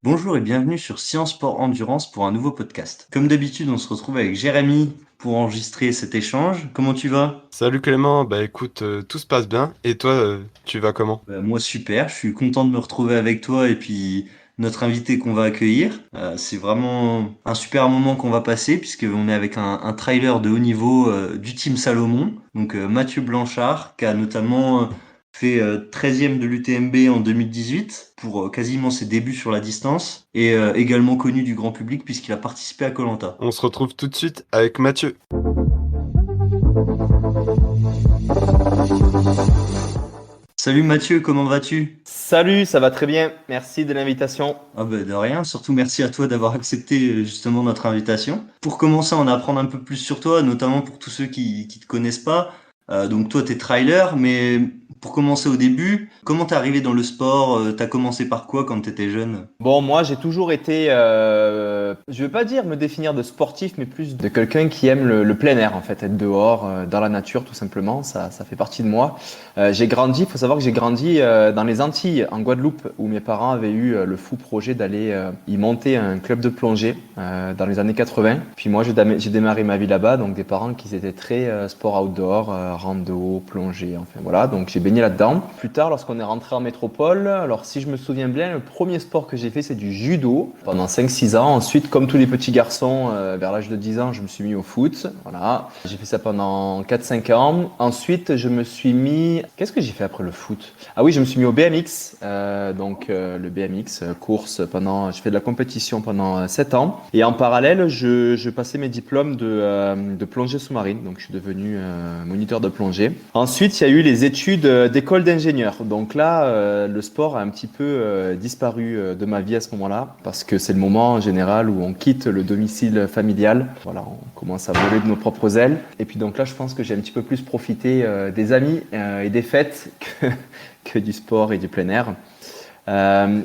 Bonjour et bienvenue sur Science Sport Endurance pour un nouveau podcast. Comme d'habitude, on se retrouve avec Jérémy pour enregistrer cet échange. Comment tu vas? Salut Clément, bah écoute, tout se passe bien. Et toi, tu vas comment? Moi super, je suis content de me retrouver avec toi et puis notre invité qu'on va accueillir. C'est vraiment un super moment qu'on va passer puisqu'on est avec un trailer de haut niveau du Team Salomon. Donc Mathieu Blanchard qui a notamment fait 13e de l'UTMB en 2018 pour quasiment ses débuts sur la distance et également connu du grand public puisqu'il a participé à koh. On se retrouve tout de suite avec Mathieu. Salut Mathieu, comment vas-tu? Salut, ça va très bien. Merci de l'invitation. Ah ben de rien, surtout merci à toi d'avoir accepté justement notre invitation. Pour commencer à en apprendre un peu plus sur toi, notamment pour tous ceux qui te connaissent pas. Donc toi t'es trailer, mais pour commencer au début, comment t'es arrivé dans le sport? T'as commencé par quoi quand t'étais jeune? Bon, moi, j'ai toujours été, je vais pas dire me définir de sportif, mais plus de quelqu'un qui aime le plein air, en fait, être dehors, dans la nature, tout simplement. Ça fait partie de moi. J'ai grandi, il faut savoir que j'ai grandi dans les Antilles, en Guadeloupe, où mes parents avaient eu le fou projet d'aller y monter un club de plongée dans les années 80. Puis moi, j'ai démarré ma vie là-bas, donc des parents qui étaient très sport outdoor, rando, plongée, enfin voilà. Donc j'ai baigné là-dedans. Plus tard, lorsqu'on est rentré en métropole, alors si je me souviens bien, le premier sport que j'ai fait, c'est du judo pendant 5-6 ans. Ensuite, comme tous les petits garçons, vers l'âge de 10 ans, je me suis mis au foot. Voilà. J'ai fait ça pendant 4-5 ans. Ensuite, je me suis mis... Qu'est-ce que j'ai fait après le foot? Ah oui, je me suis mis au BMX. Le BMX, course, je fais de la compétition pendant 7 ans. Et en parallèle, je passais mes diplômes de plongée sous-marine. Donc, je suis devenu moniteur de plongée. Ensuite, il y a eu les études d'école d'ingénieur. Donc là, le sport a un petit peu disparu de ma vie à ce moment-là, parce que c'est le moment en général où on quitte le domicile familial. Voilà, on commence à voler de nos propres ailes. Et puis donc là, je pense que j'ai un petit peu plus profité des amis et des fêtes que du sport et du plein air.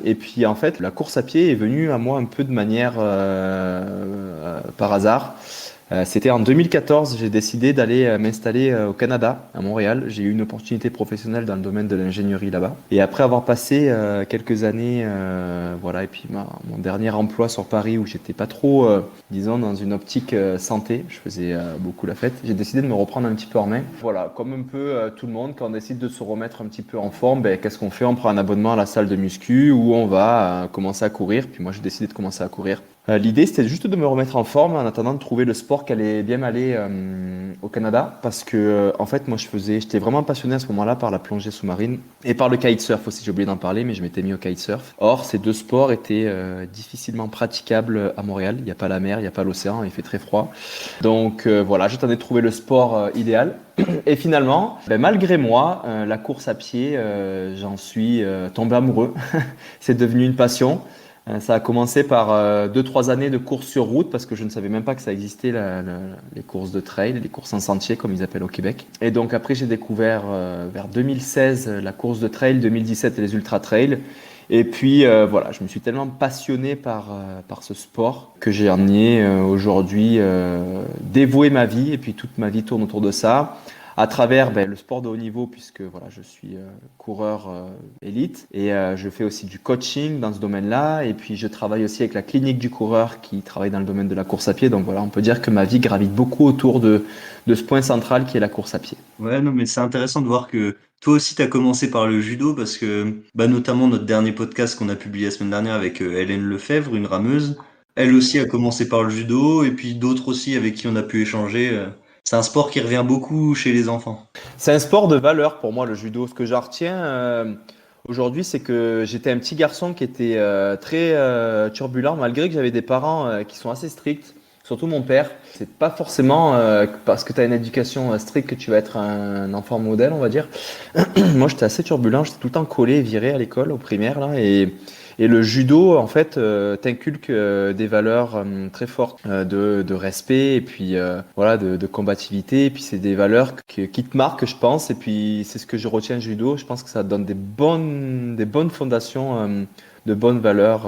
Et puis en fait, la course à pied est venue à moi un peu de manière par hasard. C'était en 2014, j'ai décidé d'aller m'installer au Canada, à Montréal. J'ai eu une opportunité professionnelle dans le domaine de l'ingénierie là-bas. Et après avoir passé quelques années, voilà, et puis mon dernier emploi sur Paris où j'étais pas trop, disons, dans une optique santé, je faisais beaucoup la fête, j'ai décidé de me reprendre un petit peu en main. Voilà, comme un peu tout le monde, quand on décide de se remettre un petit peu en forme, ben, qu'est-ce qu'on fait? On prend un abonnement à la salle de muscu ou on va commencer à courir. Puis moi, j'ai décidé de commencer à courir. L'idée, c'était juste de me remettre en forme en attendant de trouver le sport qui allait bien m'aller au Canada. Parce que, en fait, moi, j'étais vraiment passionné à ce moment-là par la plongée sous-marine et par le kitesurf aussi. J'ai oublié d'en parler, mais je m'étais mis au kitesurf. Or, ces deux sports étaient difficilement praticables à Montréal. Il n'y a pas la mer, il n'y a pas l'océan, il fait très froid. Donc, voilà, j'attendais de trouver le sport idéal. Et finalement, ben, malgré moi, la course à pied, j'en suis tombé amoureux. C'est devenu une passion. Ça a commencé par 2-3 années de course sur route parce que je ne savais même pas que ça existait, les courses de trail, les courses en sentier comme ils appellent au Québec. Et donc après j'ai découvert vers 2016 la course de trail, 2017 les ultra trails. Et puis voilà, je me suis tellement passionné par ce sport que j'ai aujourd'hui dévoué ma vie et puis toute ma vie tourne autour de ça à travers le sport de haut niveau, puisque voilà, je suis coureur élite et je fais aussi du coaching dans ce domaine-là. Et puis je travaille aussi avec la clinique du coureur qui travaille dans le domaine de la course à pied. Donc voilà, on peut dire que ma vie gravite beaucoup autour de ce point central qui est la course à pied. Ouais, non, mais c'est intéressant de voir que toi aussi t'as commencé par le judo parce que, bah, notamment notre dernier podcast qu'on a publié la semaine dernière avec Hélène Lefebvre, une rameuse, elle aussi a commencé par le judo et puis d'autres aussi avec qui on a pu échanger. C'est un sport qui revient beaucoup chez les enfants. C'est un sport de valeur pour moi, le judo. Ce que j'en retiens aujourd'hui, c'est que j'étais un petit garçon qui était très turbulent, malgré que j'avais des parents qui sont assez stricts, surtout mon père. C'est pas forcément parce que tu as une éducation stricte que tu vas être un enfant modèle, on va dire. Moi, j'étais assez turbulent, j'étais tout le temps collé et viré à l'école, au primaire, là, et le judo, en fait, t'inculque des valeurs très fortes de respect et puis voilà, de combativité. Et puis c'est des valeurs qui te marquent, je pense. Et puis c'est ce que je retiens du judo. Je pense que ça donne des bonnes fondations de bonnes valeurs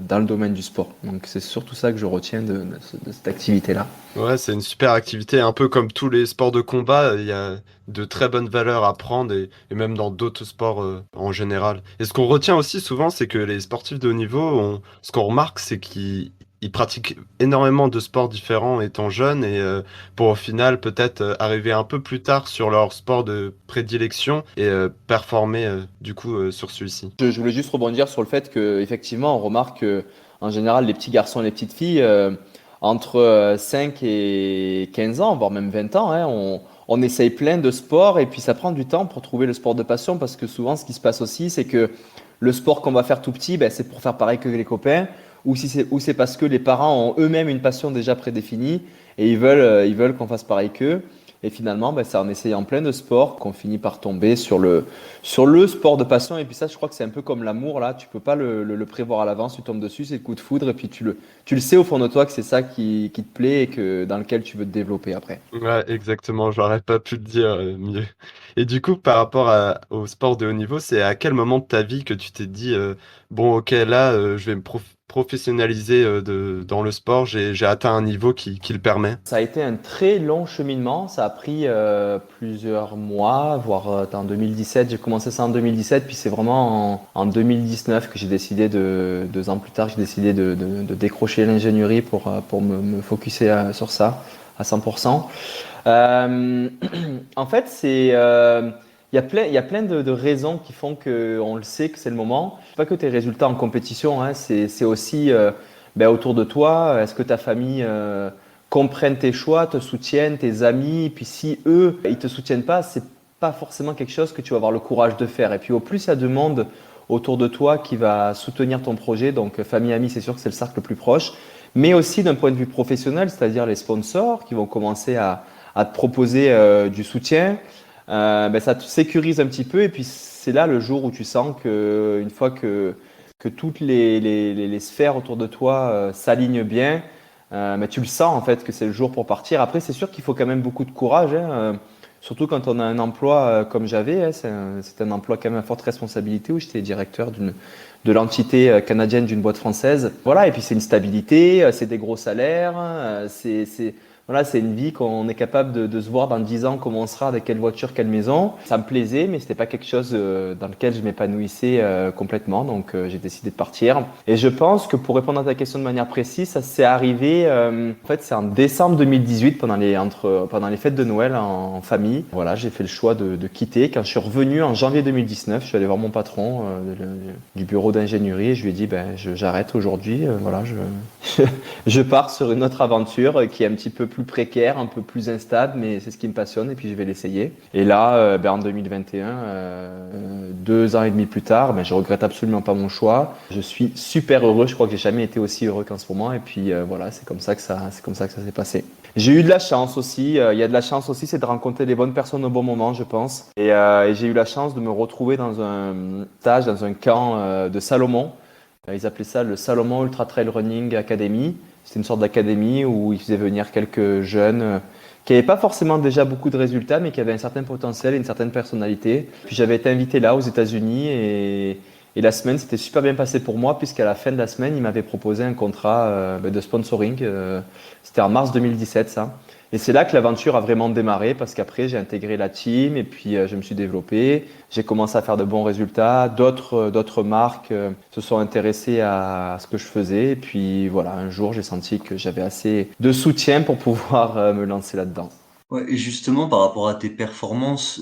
dans le domaine du sport. Donc c'est surtout ça que je retiens de cette activité-là. Ouais, c'est une super activité, un peu comme tous les sports de combat, il y a de très bonnes valeurs à prendre et même dans d'autres sports en général. Et ce qu'on retient aussi souvent, c'est que les sportifs de haut niveau, ce qu'on remarque, c'est qu'ils pratiquent énormément de sports différents étant jeunes et pour au final peut-être arriver un peu plus tard sur leur sport de prédilection et performer du coup sur celui-ci. Je voulais juste rebondir sur le fait qu'effectivement, on remarque que, en général, les petits garçons et les petites filles, entre 5 et 15 ans, voire même 20 ans, hein, on essaye plein de sports et puis ça prend du temps pour trouver le sport de passion parce que souvent, ce qui se passe aussi, c'est que le sport qu'on va faire tout petit, ben, c'est pour faire pareil que les copains ou c'est parce que les parents ont eux-mêmes une passion déjà prédéfinie et ils veulent qu'on fasse pareil qu'eux. Et finalement, ben, c'est en essayant plein de sports qu'on finit par tomber sur le sport de passion. Et puis ça, je crois que c'est un peu comme l'amour, là. Tu peux pas le prévoir à l'avance, tu tombes dessus, c'est le coup de foudre. Et puis tu le sais au fond de toi que c'est ça qui te plaît et dans lequel tu veux te développer après. Ouais, exactement, j'aurais pas pu te dire mieux. Et du coup, par rapport au sport de haut niveau, c'est à quel moment de ta vie que tu t'es dit, bon, ok, là, je vais me professionnaliser dans le sport, j'ai atteint un niveau qui le permet? Ça a été un très long cheminement. Ça a pris plusieurs mois, voire en 2017. J'ai commencé ça en 2017, puis c'est vraiment en 2019 que j'ai décidé 2 ans plus tard, j'ai décidé de décrocher l'ingénierie pour me focuser sur ça à 100%. Euh, En fait, il y a plein de raisons qui font qu'on le sait que c'est le moment. Pas que tes résultats en compétition, hein, c'est aussi ben, autour de toi. Est-ce que ta famille comprenne tes choix, te soutiennent, tes amis? Puis si eux, ils te soutiennent pas, c'est pas forcément quelque chose que tu vas avoir le courage de faire. Et puis au plus il y a de monde autour de toi qui va soutenir ton projet, donc famille, amis, c'est sûr que c'est le cercle le plus proche, mais aussi d'un point de vue professionnel, c'est-à-dire les sponsors qui vont commencer à te proposer du soutien, ben, ça te sécurise un petit peu. Et puis c'est là le jour où tu sens que une fois que toutes les sphères autour de toi s'alignent bien, mais tu le sens en fait que c'est le jour pour partir. Après, c'est sûr qu'il faut quand même beaucoup de courage, hein, surtout quand on a un emploi comme j'avais. Hein, c'est un emploi quand même à forte responsabilité où j'étais directeur de l'entité canadienne d'une boîte française. Voilà, et puis c'est une stabilité, c'est des gros salaires, voilà, c'est une vie qu'on est capable de se voir dans 10 ans, comment on sera, avec quelle voiture, quelle maison. Ça me plaisait, mais c'était pas quelque chose dans lequel je m'épanouissais complètement. Donc j'ai décidé de partir. Et je pense que pour répondre à ta question de manière précise, ça s'est arrivé, en fait, c'est en décembre 2018, pendant les fêtes de Noël en famille. Voilà, j'ai fait le choix de quitter. Quand je suis revenu en janvier 2019, je suis allé voir mon patron du bureau d'ingénierie et je lui ai dit, ben, j'arrête aujourd'hui. Voilà, je pars sur une autre aventure qui est un petit peu plus précaire, un peu plus instable, mais c'est ce qui me passionne et puis je vais l'essayer. Et là, ben, en 2021, 2 ans et demi plus tard, ben, je regrette absolument pas mon choix. Je suis super heureux. Je crois que j'ai jamais été aussi heureux qu'en ce moment. Et puis voilà, c'est comme ça que ça s'est passé. J'ai eu de la chance aussi. Il y a de la chance aussi, c'est de rencontrer les bonnes personnes au bon moment, je pense. Et j'ai eu la chance de me retrouver dans un stage, dans un camp de Salomon. Ils appelaient ça le Salomon Ultra Trail Running Academy. C'était une sorte d'académie où ils faisaient venir quelques jeunes qui n'avaient pas forcément déjà beaucoup de résultats, mais qui avaient un certain potentiel et une certaine personnalité. Puis j'avais été invité là aux États-Unis et la semaine s'était super bien passée pour moi, puisqu'à la fin de la semaine, ils m'avaient proposé un contrat de sponsoring. C'était en mars 2017, ça. Et c'est là que l'aventure a vraiment démarré parce qu'après j'ai intégré la team et puis je me suis développé. J'ai commencé à faire de bons résultats. D'autres marques se sont intéressées à ce que je faisais. Et puis voilà, un jour j'ai senti que j'avais assez de soutien pour pouvoir me lancer là-dedans. Ouais, et justement, par rapport à tes performances,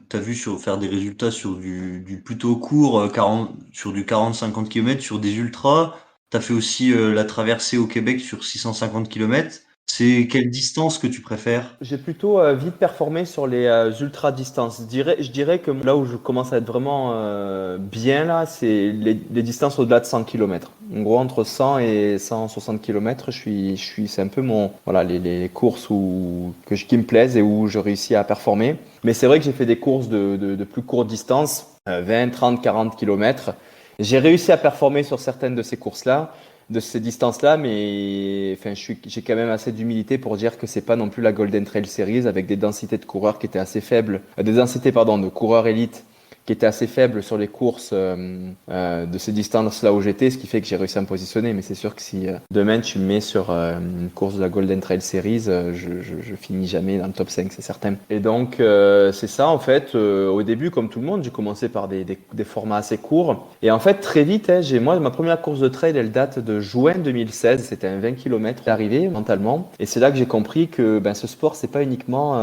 t'as vu faire des résultats sur du plutôt court, 40, sur du 40-50 km, sur des ultras. T'as fait aussi la traversée au Québec sur 650 km. C'est quelle distance que tu préfères? J'ai plutôt vite performé sur les ultra distances. Je dirais que là où je commence à être vraiment bien là, c'est les distances au-delà de 100 km. En gros, entre 100 et 160 km, c'est un peu voilà, les courses qui me plaisent et où je réussis à performer. Mais c'est vrai que j'ai fait des courses de plus courte distance, 20, 30, 40 km. J'ai réussi à performer sur certaines de ces courses-là, de ces distances-là, mais enfin, j'ai quand même assez d'humilité pour dire que c'est pas non plus la Golden Trail Series avec des densités de coureurs qui étaient assez faibles, des densités pardon de coureurs élites qui était assez faible sur les courses de ces distances-là où j'étais, ce qui fait que j'ai réussi à me positionner. Mais c'est sûr que si demain tu me mets sur une course de la Golden Trail Series, je finis jamais dans le top 5, c'est certain. Et donc c'est ça en fait. Au début, comme tout le monde, j'ai commencé par des formats assez courts. Et en fait, très vite, moi, ma première course de trail, elle date de juin 2016. C'était un 20 km d'arrivée mentalement. Et c'est là que j'ai compris que ce sport, c'est pas uniquement,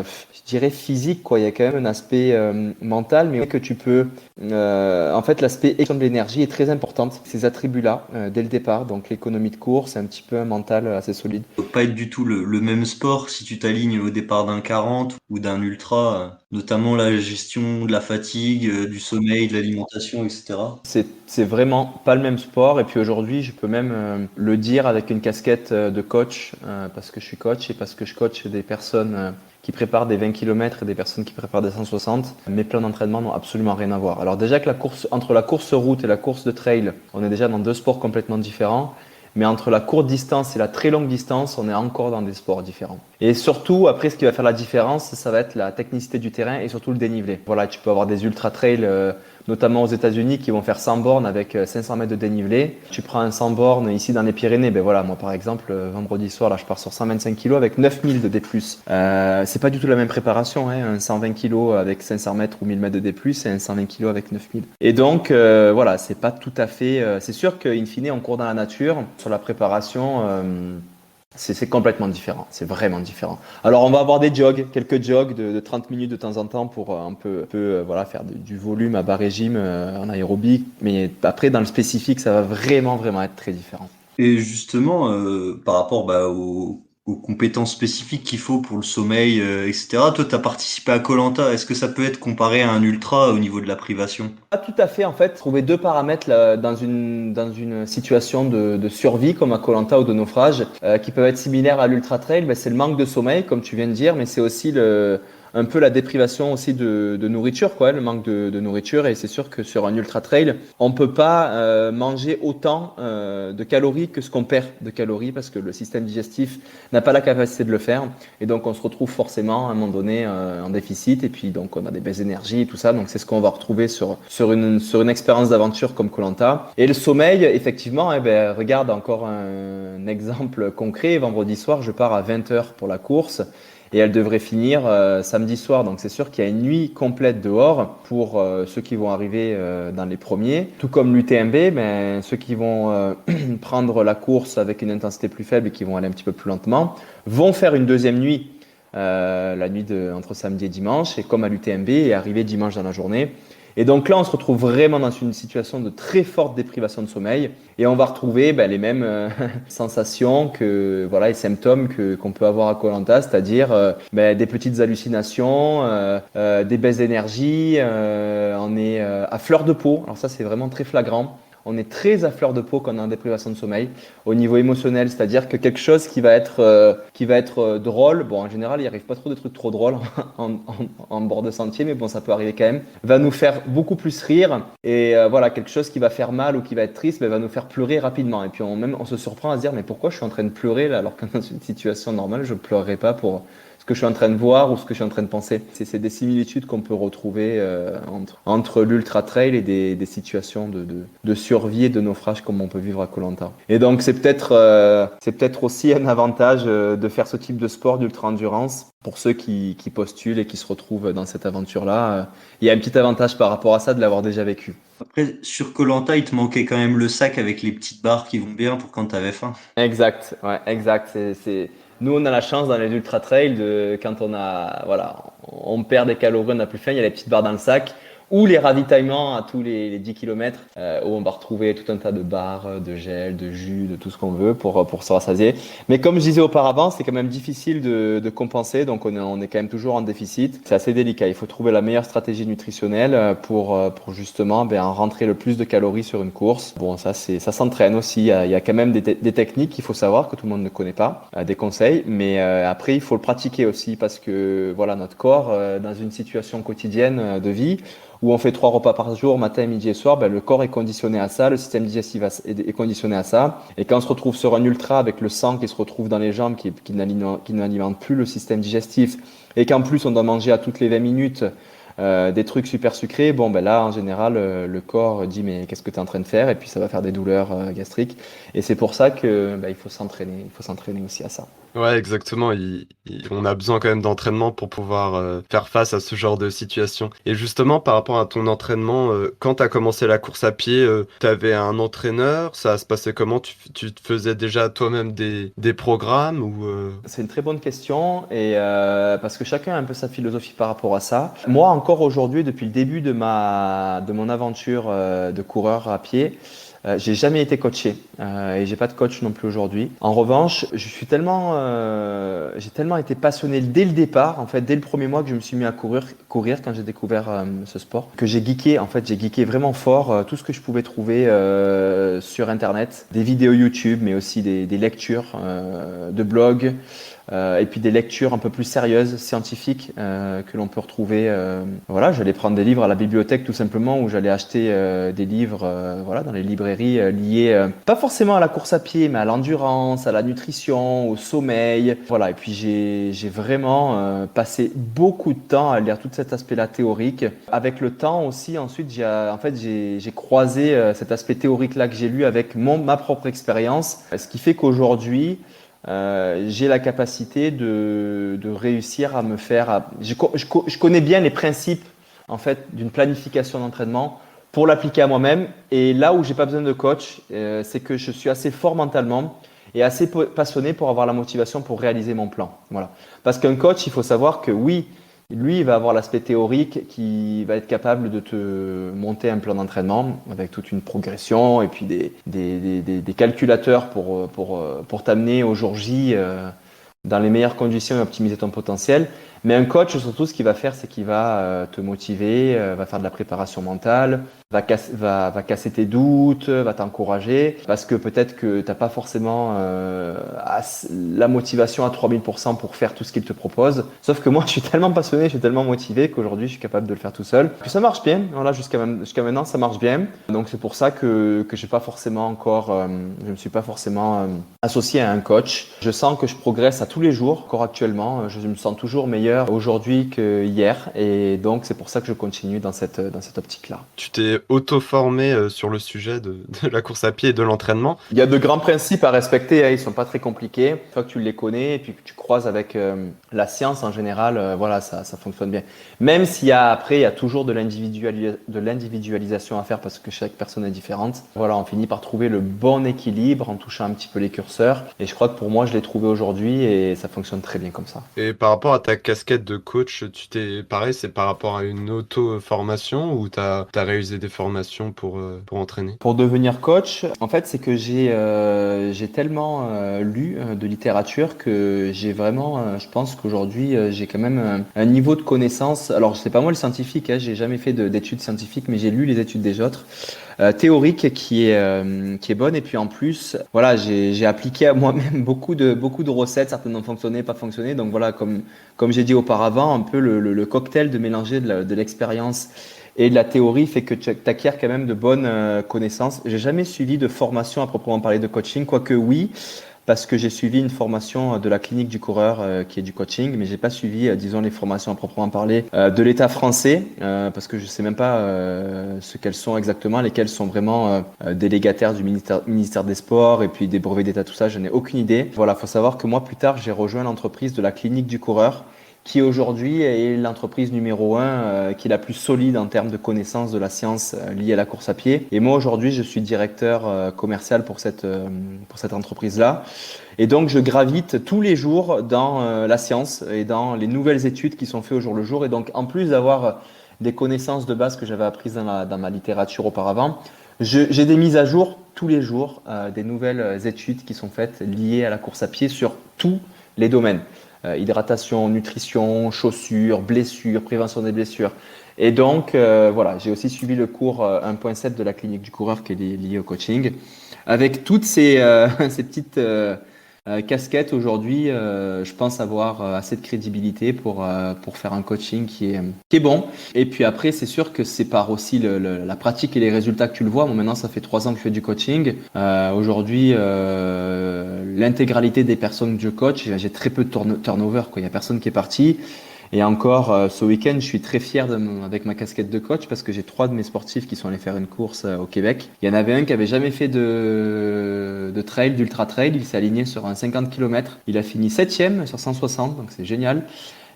je dirais, physique, quoi. Il y a quand même un aspect mental, mais que tu peux. En fait, l'aspect extraction de l'énergie est très important. Ces attributs-là, dès le départ. Donc, l'économie de course, c'est un petit peu un mental assez solide. Ça doit pas être du tout le même sport si tu t'alignes au départ d'un 40 ou d'un ultra, notamment la gestion de la fatigue, du sommeil, de l'alimentation, etc. C'est vraiment pas le même sport. Et puis aujourd'hui, je peux même le dire avec une casquette de coach, parce que je suis coach et parce que je coach des personnes qui préparent des 20 km et des personnes qui préparent des 160. Mes plans d'entraînement n'ont absolument rien à voir. Alors déjà que entre la course route et la course de trail, on est déjà dans deux sports complètement différents. Mais entre la courte distance et la très longue distance, on est encore dans des sports différents. Et surtout, après, ce qui va faire la différence, ça va être la technicité du terrain et surtout le dénivelé. Voilà, tu peux avoir des ultra-trails, notamment aux États-Unis, qui vont faire 100 bornes avec 500 mètres de dénivelé. Tu prends un 100 bornes ici dans les Pyrénées, voilà, moi par exemple, vendredi soir, là, je pars sur 125 kg avec 9000 de D+. C'est pas du tout la même préparation, un 120 kg avec 500 mètres ou 1000 mètres de D+, et un 120 kg avec 9000. Et donc, voilà, c'est pas tout à fait... c'est sûr qu'in fine, on court dans la nature. Sur la préparation... c'est complètement différent, c'est vraiment différent. Alors on va avoir des jogs, quelques jogs de 30 minutes de temps en temps pour un peu faire du volume à bas régime en aérobic, mais après dans le spécifique ça va vraiment être très différent. Et justement, par rapport aux compétences spécifiques qu'il faut pour le sommeil, etc., toi, tu as participé à koh. Est-ce que ça peut être comparé à un ultra au niveau de la privation? Pas tout à fait en fait, trouver deux paramètres là, dans une situation de survie comme à koh ou de naufrage qui peuvent être similaires à l'ultra trail, c'est le manque de sommeil comme tu viens de dire, mais c'est aussi un peu la déprivation aussi de nourriture, quoi, le manque de nourriture. Et c'est sûr que sur un ultra trail, on peut pas manger autant de calories que ce qu'on perd de calories parce que le système digestif n'a pas la capacité de le faire. Et donc on se retrouve forcément à un moment donné en déficit. Et puis donc on a des baisses d'énergie et tout ça. Donc c'est ce qu'on va retrouver sur une expérience d'aventure comme koh. Et le sommeil, effectivement, regarde encore un exemple concret. Vendredi soir, je pars à 20h pour la course. Et elle devrait finir samedi soir. Donc c'est sûr qu'il y a une nuit complète dehors pour ceux qui vont arriver dans les premiers. Tout comme l'UTMB, ceux qui vont prendre la course avec une intensité plus faible et qui vont aller un petit peu plus lentement vont faire une deuxième nuit, la nuit entre samedi et dimanche, et comme à l'UTMB, et arriver dimanche dans la journée. Et donc là, on se retrouve vraiment dans une situation de très forte déprivation de sommeil et on va retrouver les mêmes sensations et symptômes qu'on peut avoir à koh, c'est-à-dire des petites hallucinations, des baisses d'énergie, on est à fleur de peau. Alors ça, c'est vraiment très flagrant. On est très à fleur de peau quand on est en déprivation de sommeil au niveau émotionnel, c'est-à-dire que quelque chose qui va être drôle, en général il n'y arrive pas trop de trucs trop drôles en bord de sentier, mais ça peut arriver quand même, va nous faire beaucoup plus rire et quelque chose qui va faire mal ou qui va être triste va nous faire pleurer rapidement et puis on se surprend à se dire mais pourquoi je suis en train de pleurer là alors que dans une situation normale je ne pleurerais pas pour ce que je suis en train de voir ou ce que je suis en train de penser. C'est des similitudes qu'on peut retrouver entre l'ultra trail et des situations de survie et de naufrage comme on peut vivre à koh. Et donc c'est peut-être aussi un avantage de faire ce type de sport d'ultra endurance pour ceux qui postulent et qui se retrouvent dans cette aventure-là. Il y a un petit avantage par rapport à ça de l'avoir déjà vécu. Après, sur koh, il te manquait quand même le sac avec les petites barres qui vont bien pour quand t'avais faim. Exact, ouais, exact. Nous, on a la chance dans les ultra trails quand on perd des calories, on n'a plus faim, il y a les petites barres dans le sac. Ou les ravitaillements à tous les 10 km où on va retrouver tout un tas de barres, de gel, de jus, de tout ce qu'on veut pour se rassasier. Mais comme je disais auparavant, c'est quand même difficile de compenser, donc on est quand même toujours en déficit. C'est assez délicat, il faut trouver la meilleure stratégie nutritionnelle pour justement en rentrer le plus de calories sur une course. Ça s'entraîne aussi, il y a quand même des techniques qu'il faut savoir que tout le monde ne connaît pas, des conseils, mais après il faut le pratiquer aussi parce que notre corps dans une situation quotidienne de vie où on fait 3 repas par jour, matin, midi et soir, le corps est conditionné à ça, le système digestif est conditionné à ça. Et quand on se retrouve sur un ultra avec le sang qui se retrouve dans les jambes, qui n'alimente plus le système digestif, et qu'en plus on doit manger à toutes les 20 minutes, des trucs super sucrés, bon ben là en général le corps dit mais qu'est-ce que tu es en train de faire et puis ça va faire des douleurs gastriques et c'est pour ça que il faut s'entraîner aussi à ça. Ouais, exactement. On a besoin quand même d'entraînement pour pouvoir faire face à ce genre de situation. Et justement, par rapport à ton entraînement, quand tu as commencé la course à pied, tu avais un entraîneur, ça se passait comment? Tu te faisais déjà toi-même des programmes ou C'est une très bonne question et parce que chacun a un peu sa philosophie par rapport à ça. Moi encore aujourd'hui, depuis le début de mon aventure de coureur à pied, j'ai jamais été coaché et j'ai pas de coach non plus aujourd'hui. En revanche, j'ai tellement été passionné dès le départ, en fait, dès le premier mois que je me suis mis à courir quand j'ai découvert ce sport, que j'ai geeké. En fait, j'ai geeké vraiment fort tout ce que je pouvais trouver sur Internet, des vidéos YouTube, mais aussi des lectures de blogs. Et puis des lectures un peu plus sérieuses, scientifiques, que l'on peut retrouver. Voilà, j'allais prendre des livres à la bibliothèque tout simplement, ou j'allais acheter des livres, voilà, dans les librairies liés, pas forcément à la course à pied, mais à l'endurance, à la nutrition, au sommeil. Voilà, et puis j'ai vraiment passé beaucoup de temps à lire tout cet aspect-là théorique. Avec le temps aussi, ensuite, j'ai croisé cet aspect théorique-là que j'ai lu avec ma propre expérience, ce qui fait qu'aujourd'hui, j'ai la capacité de réussir à me faire. Je connais bien les principes en fait d'une planification d'entraînement pour l'appliquer à moi-même. Et là où j'ai pas besoin de coach, c'est que je suis assez fort mentalement et assez passionné pour avoir la motivation pour réaliser mon plan. Voilà. Parce qu'un coach, il faut savoir que oui, lui, il va avoir l'aspect théorique qui va être capable de te monter un plan d'entraînement avec toute une progression et puis des calculateurs pour t'amener au jour J dans les meilleures conditions et optimiser ton potentiel. Mais un coach, surtout, ce qu'il va faire, c'est qu'il va te motiver, va faire de la préparation mentale, va casser tes doutes, va t'encourager, parce que peut-être que tu n'as pas forcément la motivation à 3000% pour faire tout ce qu'il te propose. Sauf que moi, je suis tellement passionné, je suis tellement motivé qu'aujourd'hui, je suis capable de le faire tout seul. Puis ça marche bien, voilà, jusqu'à maintenant, ça marche bien. Donc c'est pour ça que j'ai pas forcément encore, je me suis pas forcément associé à un coach. Je sens que je progresse à tous les jours, encore actuellement. Je me sens toujours meilleur aujourd'hui que hier, et donc c'est pour ça que je continue dans cette optique-là. tu t'es auto-formé sur le sujet de la course à pied et de l'entraînement? Il y a de grands principes à respecter, hein, ils sont pas très compliqués. Une fois que tu les connais et puis que tu croises avec la science en général, voilà, ça fonctionne bien. Même s'il y a après, il y a toujours de l'individualisation à faire parce que chaque personne est différente. Voilà, on finit par trouver le bon équilibre en touchant un petit peu les curseurs. Et je crois que pour moi, je l'ai trouvé aujourd'hui et ça fonctionne très bien comme ça. Et par rapport à ta casquette de coach, pareil, c'est par rapport à une auto-formation ou t'as réalisé des formations pour entraîner? Pour devenir coach, en fait, c'est que j'ai tellement lu de littérature que j'ai vraiment, je pense qu'aujourd'hui, j'ai quand même un niveau de connaissance. Alors, c'est pas moi le scientifique, hein, j'ai jamais fait d'études scientifiques, mais j'ai lu les études des autres. Théorique qui est bonne, et puis en plus voilà, j'ai appliqué à moi-même beaucoup de recettes, certaines ont fonctionné, pas fonctionné, donc voilà, comme j'ai dit auparavant, un peu le cocktail de mélanger de l'expérience et de la théorie fait que tu acquiers quand même de bonnes connaissances. J'ai jamais suivi de formation à proprement parler de coaching, quoique oui, parce que j'ai suivi une formation de la clinique du coureur qui est du coaching, mais j'ai pas suivi, disons, les formations à proprement parler de l'État français, parce que je sais même pas ce qu'elles sont exactement, lesquelles sont vraiment délégataires du ministère des Sports et puis des brevets d'État, tout ça, je n'ai aucune idée. Voilà, faut savoir que moi, plus tard, j'ai rejoint l'entreprise de la clinique du coureur, qui aujourd'hui est l'entreprise numéro 1 qui est la plus solide en termes de connaissances de la science liée à la course à pied. Et moi aujourd'hui, je suis directeur commercial pour cette entreprise-là. Et donc, je gravite tous les jours dans la science et dans les nouvelles études qui sont faites au jour le jour. Et donc, en plus d'avoir des connaissances de base que j'avais apprises dans ma littérature auparavant, j'ai des mises à jour tous les jours, des nouvelles études qui sont faites liées à la course à pied sur tous les domaines. Hydratation, nutrition, chaussures, blessures, prévention des blessures. Et donc, voilà, j'ai aussi suivi le cours 1.7 de la clinique du coureur qui est lié au coaching. Avec toutes ces petites casquettes aujourd'hui, je pense avoir assez de crédibilité pour faire un coaching qui est bon. Et puis après, c'est sûr que c'est par aussi la pratique et les résultats que tu le vois. Bon, maintenant, ça fait 3 ans que je fais du coaching. Aujourd'hui, l'intégralité des personnes que je coach, j'ai très peu de turnover, quoi. Il n'y a personne qui est parti. Et encore, ce week-end, je suis très fier avec ma casquette de coach parce que j'ai 3 de mes sportifs qui sont allés faire une course au Québec. Il y en avait un qui avait jamais fait de trail, d'ultra trail. Il s'est aligné sur un 50 km. Il a fini 7e sur 160, donc c'est génial.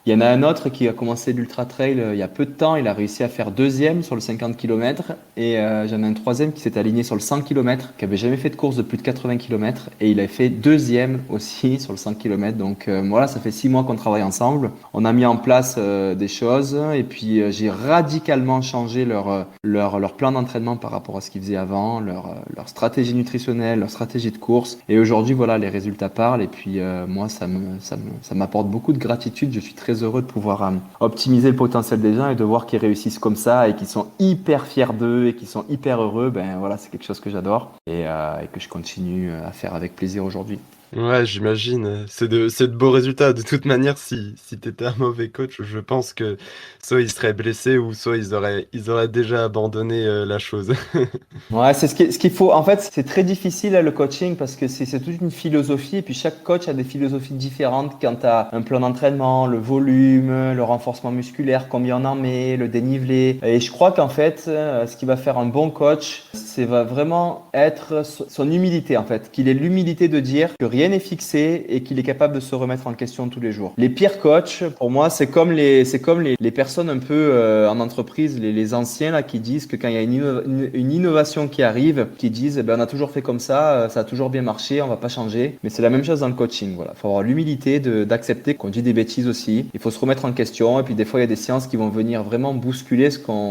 Il y en a un autre qui a commencé l'ultra trail il y a peu de temps. Il a réussi à faire 2e sur le 50 km. Et j'en ai un 3e qui s'est aligné sur le 100 km, qui avait jamais fait de course de plus de 80 km. Et il a fait 2e aussi sur le 100 km. Donc voilà, ça fait 6 mois qu'on travaille ensemble. On a mis en place des choses. Et puis j'ai radicalement changé leur plan d'entraînement par rapport à ce qu'ils faisaient avant, leur stratégie nutritionnelle, leur stratégie de course. Et aujourd'hui, voilà, les résultats parlent. Et puis moi, ça m'apporte beaucoup de gratitude. Je suis très heureux de pouvoir optimiser le potentiel des gens et de voir qu'ils réussissent comme ça et qu'ils sont hyper fiers d'eux et qu'ils sont hyper heureux. Ben voilà, c'est quelque chose que j'adore et que je continue à faire avec plaisir aujourd'hui. Ouais, j'imagine. C'est de beaux résultats. De toute manière, si tu étais un mauvais coach, je pense que soit ils seraient blessés ou soit ils auraient déjà abandonné la chose. Ouais, c'est ce qu'il faut. En fait, c'est très difficile le coaching parce que c'est toute une philosophie et puis chaque coach a des philosophies différentes quant à un plan d'entraînement, le volume, le renforcement musculaire, combien on en met, le dénivelé. Et je crois qu'en fait, ce qui va faire un bon coach, c'est va vraiment être son humilité en fait, qu'il ait l'humilité de dire que rien n'est fixé et qu'il est capable de se remettre en question tous les jours. Les pires coachs, pour moi, c'est comme les personnes un peu en entreprise, les anciens là qui disent que quand il y a une innovation qui arrive, qui disent on a toujours fait comme ça a toujours bien marché, on va pas changer. Mais c'est la même chose dans le coaching. Voilà, faut avoir l'humilité d'accepter qu'on dit des bêtises aussi. Il faut se remettre en question et puis des fois il y a des séances qui vont venir vraiment bousculer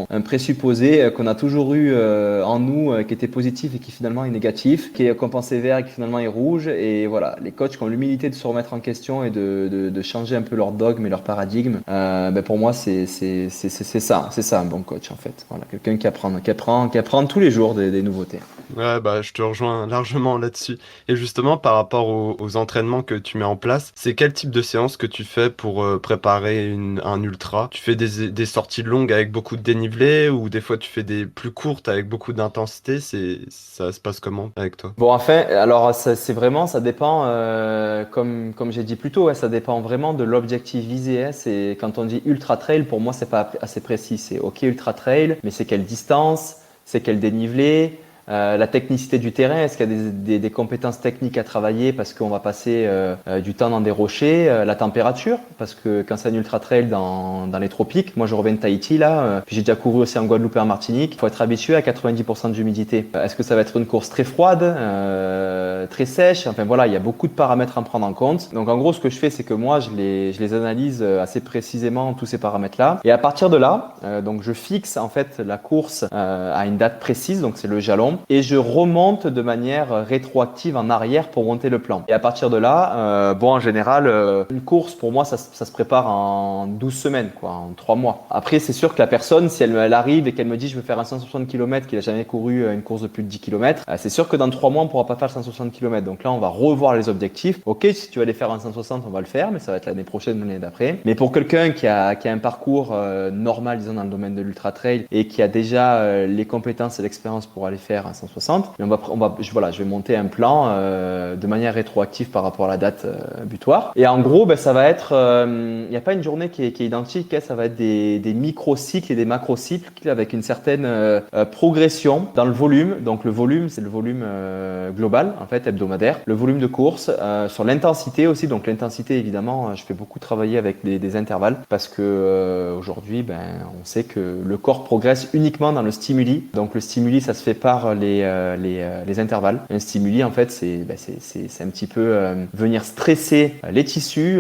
un présupposé qu'on a toujours eu en nous qui était positif et qui finalement est négatif, qu'on pensait vert et qui finalement est rouge. Et voilà, les coachs qui ont l'humilité de se remettre en question et de changer un peu leur dogme et leur paradigme, pour moi c'est ça un bon coach en fait. Voilà, quelqu'un qui apprend tous les jours des nouveautés. Ouais, bah, je te rejoins largement là-dessus. Et justement, par rapport aux entraînements que tu mets en place, c'est quel type de séance que tu fais pour préparer un ultra? Tu fais des sorties longues avec beaucoup de dénivelé ou des fois tu fais des plus courtes avec beaucoup d'intensité? Ça se passe comment avec toi? Bon, enfin, alors ça dépend, comme j'ai dit plus tôt, ouais, ça dépend vraiment de l'objectif visé. Et quand on dit ultra trail, pour moi, c'est pas assez précis. C'est OK ultra trail, mais c'est quelle distance, c'est quel dénivelé, la technicité du terrain, est-ce qu'il y a des compétences techniques à travailler parce qu'on va passer du temps dans des rochers, la température, parce que quand c'est un ultra trail dans les tropiques, moi je reviens de Tahiti là, puis j'ai déjà couru aussi en Guadeloupe et en Martinique, il faut être habitué à 90% d'humidité. Est-ce que ça va être une course très froide, très sèche? Enfin voilà, il y a beaucoup de paramètres à prendre en compte. Donc en gros, ce que je fais, c'est que moi je les analyse assez précisément tous ces paramètres-là, et à partir de là, donc je fixe en fait la course à une date précise, donc c'est le jalon. Et je remonte de manière rétroactive en arrière pour monter le plan. Et à partir de là, en général, une course, pour moi, ça se prépare en 12 semaines, quoi, en 3 mois. Après, c'est sûr que la personne, si elle arrive et qu'elle me dit je veux faire un 160 km, qu'il n'a jamais couru une course de plus de 10 km, c'est sûr que dans 3 mois, on ne pourra pas faire le 160 km. Donc là, on va revoir les objectifs. Ok, si tu vas aller faire un 160, on va le faire, mais ça va être l'année prochaine ou l'année d'après. Mais pour quelqu'un qui a un parcours normal, disons, dans le domaine de l'ultra trail et qui a déjà les compétences et l'expérience pour aller faire 160, mais je vais monter un plan de manière rétroactive par rapport à la date butoir. Et en gros, ça va être, il n'y a pas une journée qui est identique, ça va être des micro-cycles et des macro-cycles avec une certaine progression dans le volume. Donc le volume, c'est le volume global, en fait, hebdomadaire. Le volume de course, sur l'intensité aussi. Donc l'intensité, évidemment, je fais beaucoup travailler avec des intervalles parce que aujourd'hui, on sait que le corps progresse uniquement dans le stimuli. Donc le stimuli, ça se fait par les intervalles. Un stimuli, en fait, c'est un petit peu venir stresser les tissus,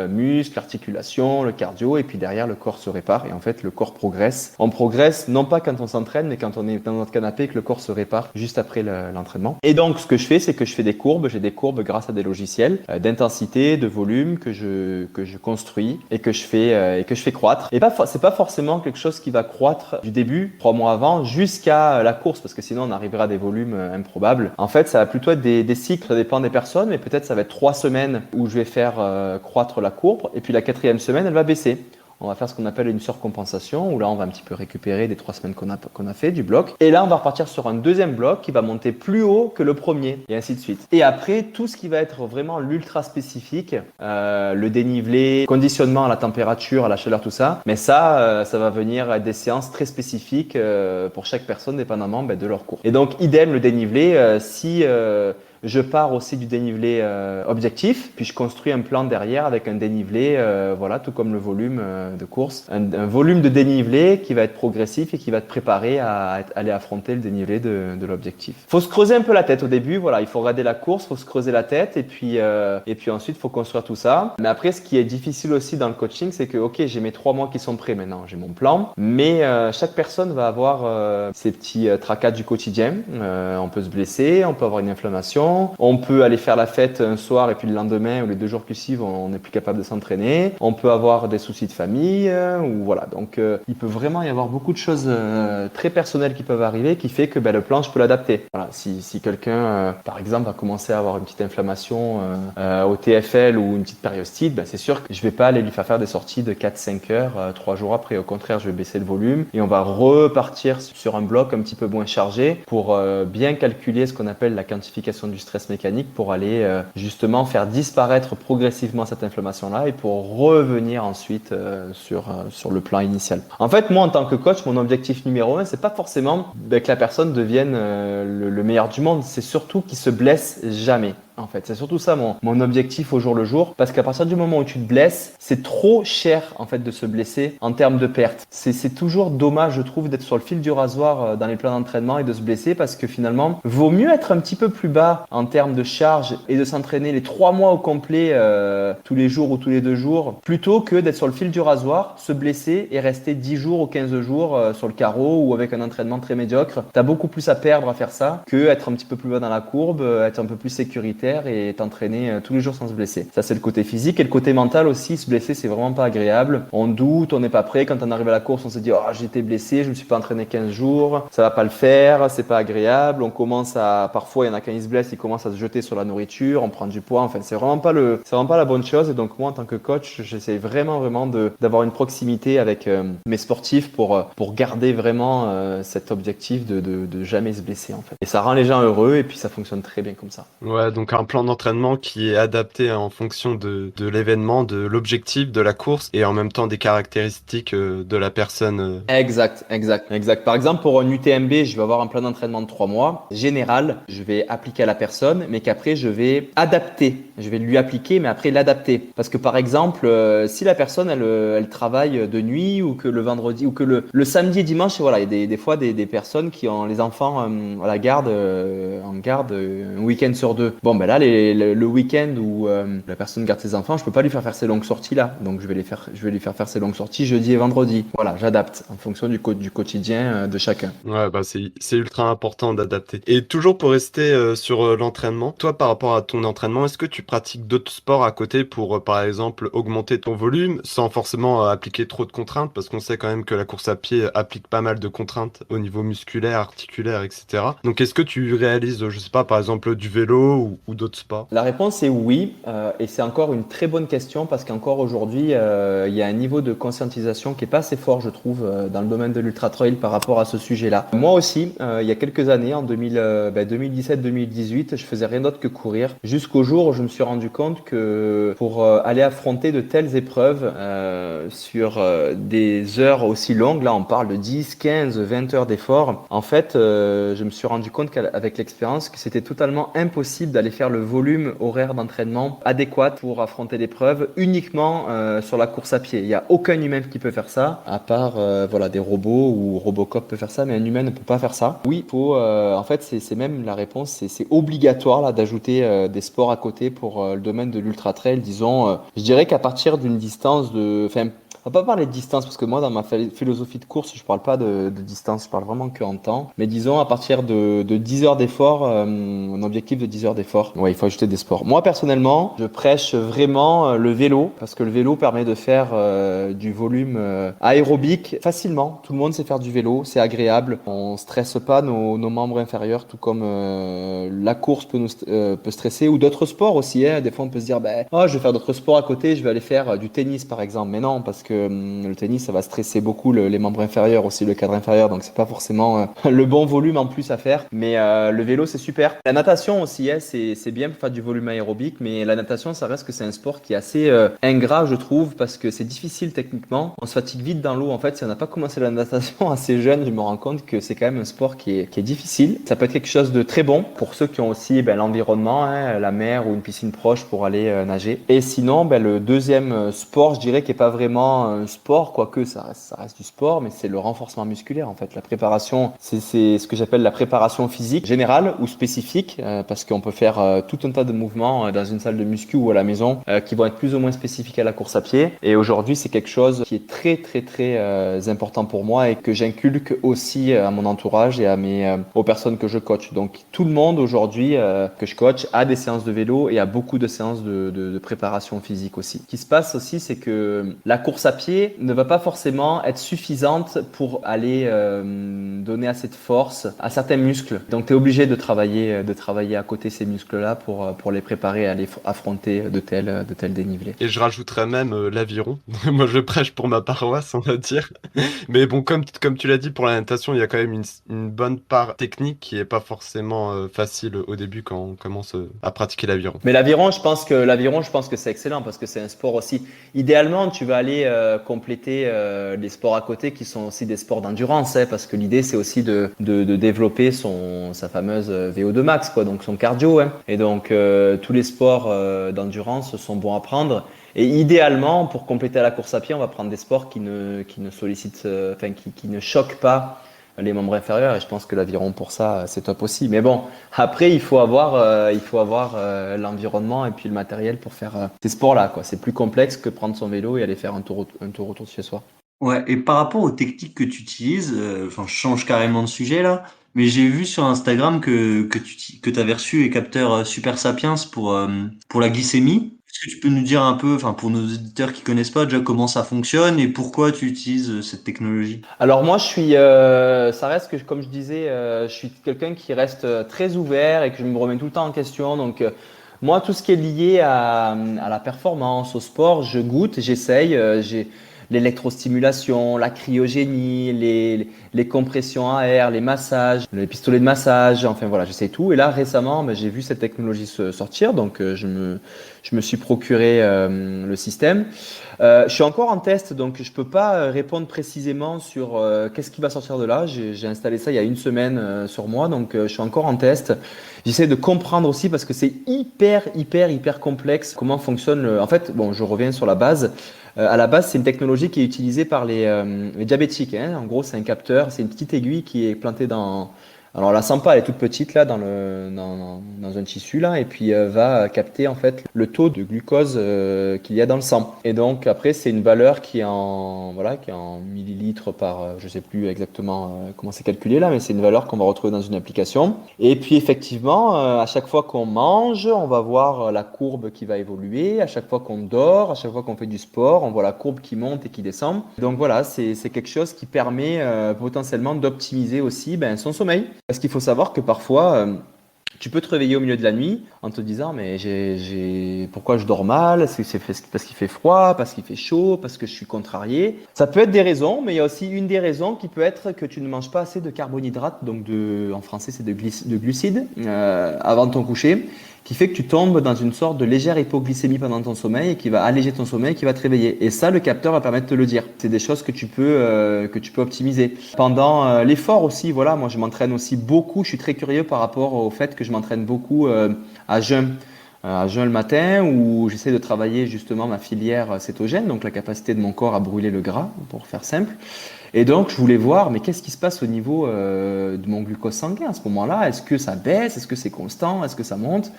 muscles, articulations, le cardio, et puis derrière, le corps se répare. Et en fait, le corps progresse. On progresse non pas quand on s'entraîne, mais quand on est dans notre canapé, que le corps se répare juste après l'entraînement. Et donc, ce que je fais, c'est que je fais des courbes. J'ai des courbes grâce à des logiciels d'intensité, de volume que je construis et que je fais croître. Et c'est pas forcément quelque chose qui va croître du début, 3 mois avant, jusqu'à la course, parce que sinon on arrivera à des volumes improbables. En fait, ça va plutôt être des cycles, ça dépend des personnes, mais peut-être ça va être 3 semaines où je vais faire croître la courbe, et puis la 4e semaine, elle va baisser. On va faire ce qu'on appelle une surcompensation, où là, on va un petit peu récupérer des 3 semaines qu'on a fait du bloc. Et là, on va repartir sur un deuxième bloc qui va monter plus haut que le premier, et ainsi de suite. Et après, tout ce qui va être vraiment l'ultra spécifique, le dénivelé, conditionnement à la température, à la chaleur, tout ça, mais ça va venir être des séances très spécifiques pour chaque personne, dépendamment de leur cours. Et donc, idem, le dénivelé, si je pars aussi du dénivelé objectif, puis je construis un plan derrière avec un dénivelé, voilà, tout comme le volume de course. Un volume de dénivelé qui va être progressif et qui va te préparer à aller affronter le dénivelé de l'objectif. Il faut se creuser un peu la tête au début, voilà, il faut regarder la course, il faut se creuser la tête et puis ensuite, il faut construire tout ça. Mais après, ce qui est difficile aussi dans le coaching, c'est que, ok, j'ai mes 3 mois qui sont prêts maintenant, j'ai mon plan, mais chaque personne va avoir ses petits tracas du quotidien. On peut se blesser, on peut avoir une inflammation, on peut aller faire la fête un soir et puis le lendemain ou les 2 jours qui suivent, on n'est plus capable de s'entraîner. On peut avoir des soucis de famille ou voilà. Donc, il peut vraiment y avoir beaucoup de choses très personnelles qui peuvent arriver qui fait que le plan, je peux l'adapter. Voilà. Si quelqu'un, par exemple, va commencer à avoir une petite inflammation au TFL ou une petite périostite, c'est sûr que je vais pas aller lui faire des sorties de 4-5 heures 3 jours après. Au contraire, je vais baisser le volume et on va repartir sur un bloc un petit peu moins chargé pour bien calculer ce qu'on appelle la quantification du stress mécanique pour aller justement faire disparaître progressivement cette inflammation-là et pour revenir ensuite sur le plan initial. En fait, moi, en tant que coach, mon objectif numéro 1, c'est pas forcément que la personne devienne le meilleur du monde, c'est surtout qu'il se blesse jamais. En fait, c'est surtout ça mon objectif au jour le jour, parce qu'à partir du moment où tu te blesses, c'est trop cher en fait de se blesser en termes de pertes. C'est toujours dommage, je trouve, d'être sur le fil du rasoir dans les plans d'entraînement et de se blesser, parce que finalement, vaut mieux être un petit peu plus bas en termes de charge et de s'entraîner les 3 mois au complet tous les jours ou tous les 2 jours, plutôt que d'être sur le fil du rasoir, se blesser et rester 10 jours ou 15 jours sur le carreau ou avec un entraînement très médiocre. T'as beaucoup plus à perdre à faire ça que être un petit peu plus bas dans la courbe, être un peu plus sécuritaire et t'entraîner tous les jours sans se blesser. Ça, c'est le côté physique. Et le côté mental aussi, se blesser, c'est vraiment pas agréable. On doute, on n'est pas prêt. Quand on arrive à la course, on se dit « Oh, j'ai été blessé, je me suis pas entraîné 15 jours, ça va pas le faire, c'est pas agréable. » On commence parfois, il y en a quand ils se blessent, ils commencent à se jeter sur la nourriture, on prend du poids. Enfin, c'est vraiment pas la bonne chose. Et donc, moi, en tant que coach, j'essaie vraiment d'avoir une proximité avec mes sportifs pour garder vraiment cet objectif de jamais se blesser, en fait. Et ça rend les gens heureux et puis ça fonctionne très bien comme ça. Ouais, donc un plan d'entraînement qui est adapté en fonction de l'événement, de l'objectif de la course et en même temps des caractéristiques de la personne. Exact. Par exemple, pour un UTMB, je vais avoir un plan d'entraînement de 3 mois. Général, je vais appliquer à la personne, mais qu'après, je vais adapter. Je vais lui appliquer, mais après l'adapter. Parce que par exemple, si la personne, elle travaille de nuit ou que le vendredi ou que le samedi et dimanche, voilà, il y a des fois des personnes qui ont les enfants à la garde, en garde un week-end sur 2. Bon, là, le week-end où la personne garde ses enfants, je peux pas lui faire ces longues sorties là. Donc, je vais lui faire ces longues sorties jeudi et vendredi. Voilà, j'adapte en fonction du quotidien de chacun. Ouais, c'est ultra important d'adapter. Et toujours pour rester sur l'entraînement, toi, par rapport à ton entraînement, est-ce que tu pratiques d'autres sports à côté pour, par exemple, augmenter ton volume sans forcément appliquer trop de contraintes? Parce qu'on sait quand même que la course à pied applique pas mal de contraintes au niveau musculaire, articulaire, etc. Donc, est-ce que tu réalises, je sais pas, par exemple, du vélo ou d'autres sports? La réponse est oui, et c'est encore une très bonne question parce qu'encore aujourd'hui, il y a un niveau de conscientisation qui est pas assez fort, je trouve, dans le domaine de l'ultra trail par rapport à ce sujet-là. Moi aussi, il y a quelques années, en 2017-2018, je faisais rien d'autre que courir, jusqu'au jour où je me suis rendu compte que pour aller affronter de telles épreuves sur des heures aussi longues, là on parle de 10, 15, 20 heures d'effort, en fait, je me suis rendu compte qu'avec l'expérience, que c'était totalement impossible d'aller faire le volume horaire d'entraînement adéquat pour affronter l'épreuve uniquement sur la course à pied. Il n'y a aucun humain qui peut faire ça, à part des robots ou Robocop peut faire ça, mais un humain ne peut pas faire ça. Oui, faut, en fait, c'est même la réponse, c'est obligatoire là d'ajouter des sports à côté pour le domaine de l'ultra trail. Disons, je dirais qu'à partir d'une distance on va pas parler de distance parce que moi, dans ma philosophie de course, je parle pas de distance, je parle vraiment que en temps. Mais disons, à partir de 10 heures d'effort, un objectif de 10 heures d'effort, ouais, il faut ajouter des sports. Moi, personnellement, je prêche vraiment le vélo parce que le vélo permet de faire du volume aérobique facilement. Tout le monde sait faire du vélo, c'est agréable. On stresse pas nos membres inférieurs, tout comme la course peut stresser ou d'autres sports aussi. Hein. Des fois, on peut se dire, je vais faire d'autres sports à côté, je vais aller faire du tennis par exemple. Mais non, parce que que le tennis, ça va stresser beaucoup les membres inférieurs, aussi le cadre inférieur, donc c'est pas forcément le bon volume en plus à faire. Mais le vélo, c'est super. La natation aussi, c'est bien pour faire du volume aérobique, mais la natation, ça reste que c'est un sport qui est assez ingrat, je trouve, parce que c'est difficile techniquement. On se fatigue vite dans l'eau. En fait, si on n'a pas commencé la natation assez jeune, je me rends compte que c'est quand même un sport qui est difficile. Ça peut être quelque chose de très bon pour ceux qui ont aussi l'environnement, la mer ou une piscine proche pour aller nager. Et sinon, le deuxième sport, je dirais, qui est pas vraiment un sport, quoique ça reste du sport, mais c'est le renforcement musculaire en fait. La préparation, c'est ce que j'appelle la préparation physique générale ou spécifique, parce qu'on peut faire tout un tas de mouvements dans une salle de muscu ou à la maison qui vont être plus ou moins spécifiques à la course à pied. Et aujourd'hui, c'est quelque chose qui est très très très important pour moi et que j'inculque aussi à mon entourage et aux personnes que je coach. Donc tout le monde aujourd'hui que je coach a des séances de vélo et a beaucoup de séances de préparation physique aussi. Ce qui se passe aussi, c'est que la course à pied ne va pas forcément être suffisante pour aller donner assez de force à certains muscles. Donc tu es obligé de travailler à côté ces muscles-là pour les préparer à aller affronter de tels dénivelés. Et je rajouterais même l'aviron. Moi, je prêche pour ma paroisse, on va dire. Mais bon, comme tu l'as dit, pour la natation, il y a quand même une bonne part technique qui est pas forcément facile au début quand on commence à pratiquer l'aviron. Mais l'aviron, je pense que c'est excellent parce que c'est un sport aussi. Idéalement, tu vas aller compléter les sports à côté qui sont aussi des sports d'endurance, parce que l'idée c'est aussi de développer sa fameuse VO2 max, quoi, donc son cardio. Et donc tous les sports d'endurance sont bons à prendre. Et idéalement, pour compléter la course à pied, on va prendre des sports qui ne sollicitent, qui ne choquent pas les membres inférieurs. Et je pense que l'aviron pour ça, c'est top aussi. Mais bon, après, il faut avoir l'environnement et puis le matériel pour faire ces sports-là, quoi. C'est plus complexe que prendre son vélo et aller faire un tour autour de chez soi. Ouais, et par rapport aux techniques que tu utilises, enfin, je change carrément de sujet là, mais j'ai vu sur Instagram que tu avais reçu les capteurs Super Sapiens pour la glycémie. Est-ce que tu peux nous dire un peu, enfin, pour nos auditeurs qui connaissent pas déjà comment ça fonctionne et pourquoi tu utilises cette technologie? Alors moi, ça reste que, comme je disais, je suis quelqu'un qui reste très ouvert et que je me remets tout le temps en question. Donc moi, tout ce qui est lié à la performance, au sport, je goûte, j'essaye. J'ai l'électrostimulation, la cryogénie, les compressions à air, les massages, les pistolets de massage, enfin voilà, j'essaie tout. Et là, récemment, j'ai vu cette technologie sortir, donc je me suis procuré le système. Je suis encore en test, donc je peux pas répondre précisément sur qu'est-ce qui va sortir de là. J'ai installé ça il y a une semaine sur moi, donc je suis encore en test. J'essaie de comprendre aussi parce que c'est hyper complexe comment fonctionne En fait, bon, je reviens sur la base. À la base, c'est une technologie qui est utilisée par les diabétiques. En gros, c'est un capteur, c'est une petite aiguille qui est plantée dans. Alors, on la sent pas, elle est toute petite là, dans un tissu là, et puis va capter en fait le taux de glucose qu'il y a dans le sang. Et donc après, c'est une valeur qui est en millilitres par, je sais plus exactement comment c'est calculé là, mais c'est une valeur qu'on va retrouver dans une application. Et puis effectivement, à chaque fois qu'on mange, on va voir la courbe qui va évoluer. À chaque fois qu'on dort, à chaque fois qu'on fait du sport, on voit la courbe qui monte et qui descend. Donc voilà, c'est quelque chose qui permet potentiellement d'optimiser aussi son sommeil. Parce qu'il faut savoir que parfois, tu peux te réveiller au milieu de la nuit en te disant mais pourquoi je dors mal? Est-ce que c'est parce qu'il fait froid, parce qu'il fait chaud, parce que je suis contrarié? Ça peut être des raisons, mais il y a aussi une des raisons qui peut être que tu ne manges pas assez de carbohydrates, donc en français c'est de glucides, avant ton coucher, qui fait que tu tombes dans une sorte de légère hypoglycémie pendant ton sommeil et qui va alléger ton sommeil, qui va te réveiller. Et ça, le capteur va permettre de te le dire. C'est des choses que tu peux optimiser. Pendant l'effort aussi, voilà, moi je m'entraîne aussi beaucoup. Je suis très curieux par rapport au fait que je m'entraîne beaucoup à jeun. À jeun le matin, où j'essaie de travailler justement ma filière cétogène, donc la capacité de mon corps à brûler le gras, pour faire simple. Et donc, je voulais voir, mais qu'est-ce qui se passe au niveau de mon glucose sanguin à ce moment-là? Est-ce que ça baisse? Est-ce que c'est constant? Est-ce que ça monte?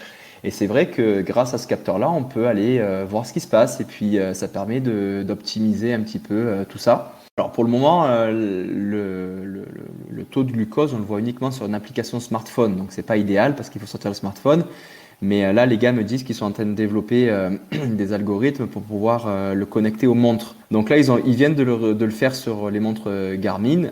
Et c'est vrai que grâce à ce capteur-là, on peut aller voir ce qui se passe. Et puis, ça permet d'optimiser un petit peu tout ça. Alors, pour le moment, le taux de glucose, on le voit uniquement sur une application smartphone. Donc, c'est pas idéal parce qu'il faut sortir le smartphone. Mais là, les gars me disent qu'ils sont en train de développer des algorithmes pour pouvoir le connecter aux montres. Donc là, ils viennent de le faire sur les montres Garmin.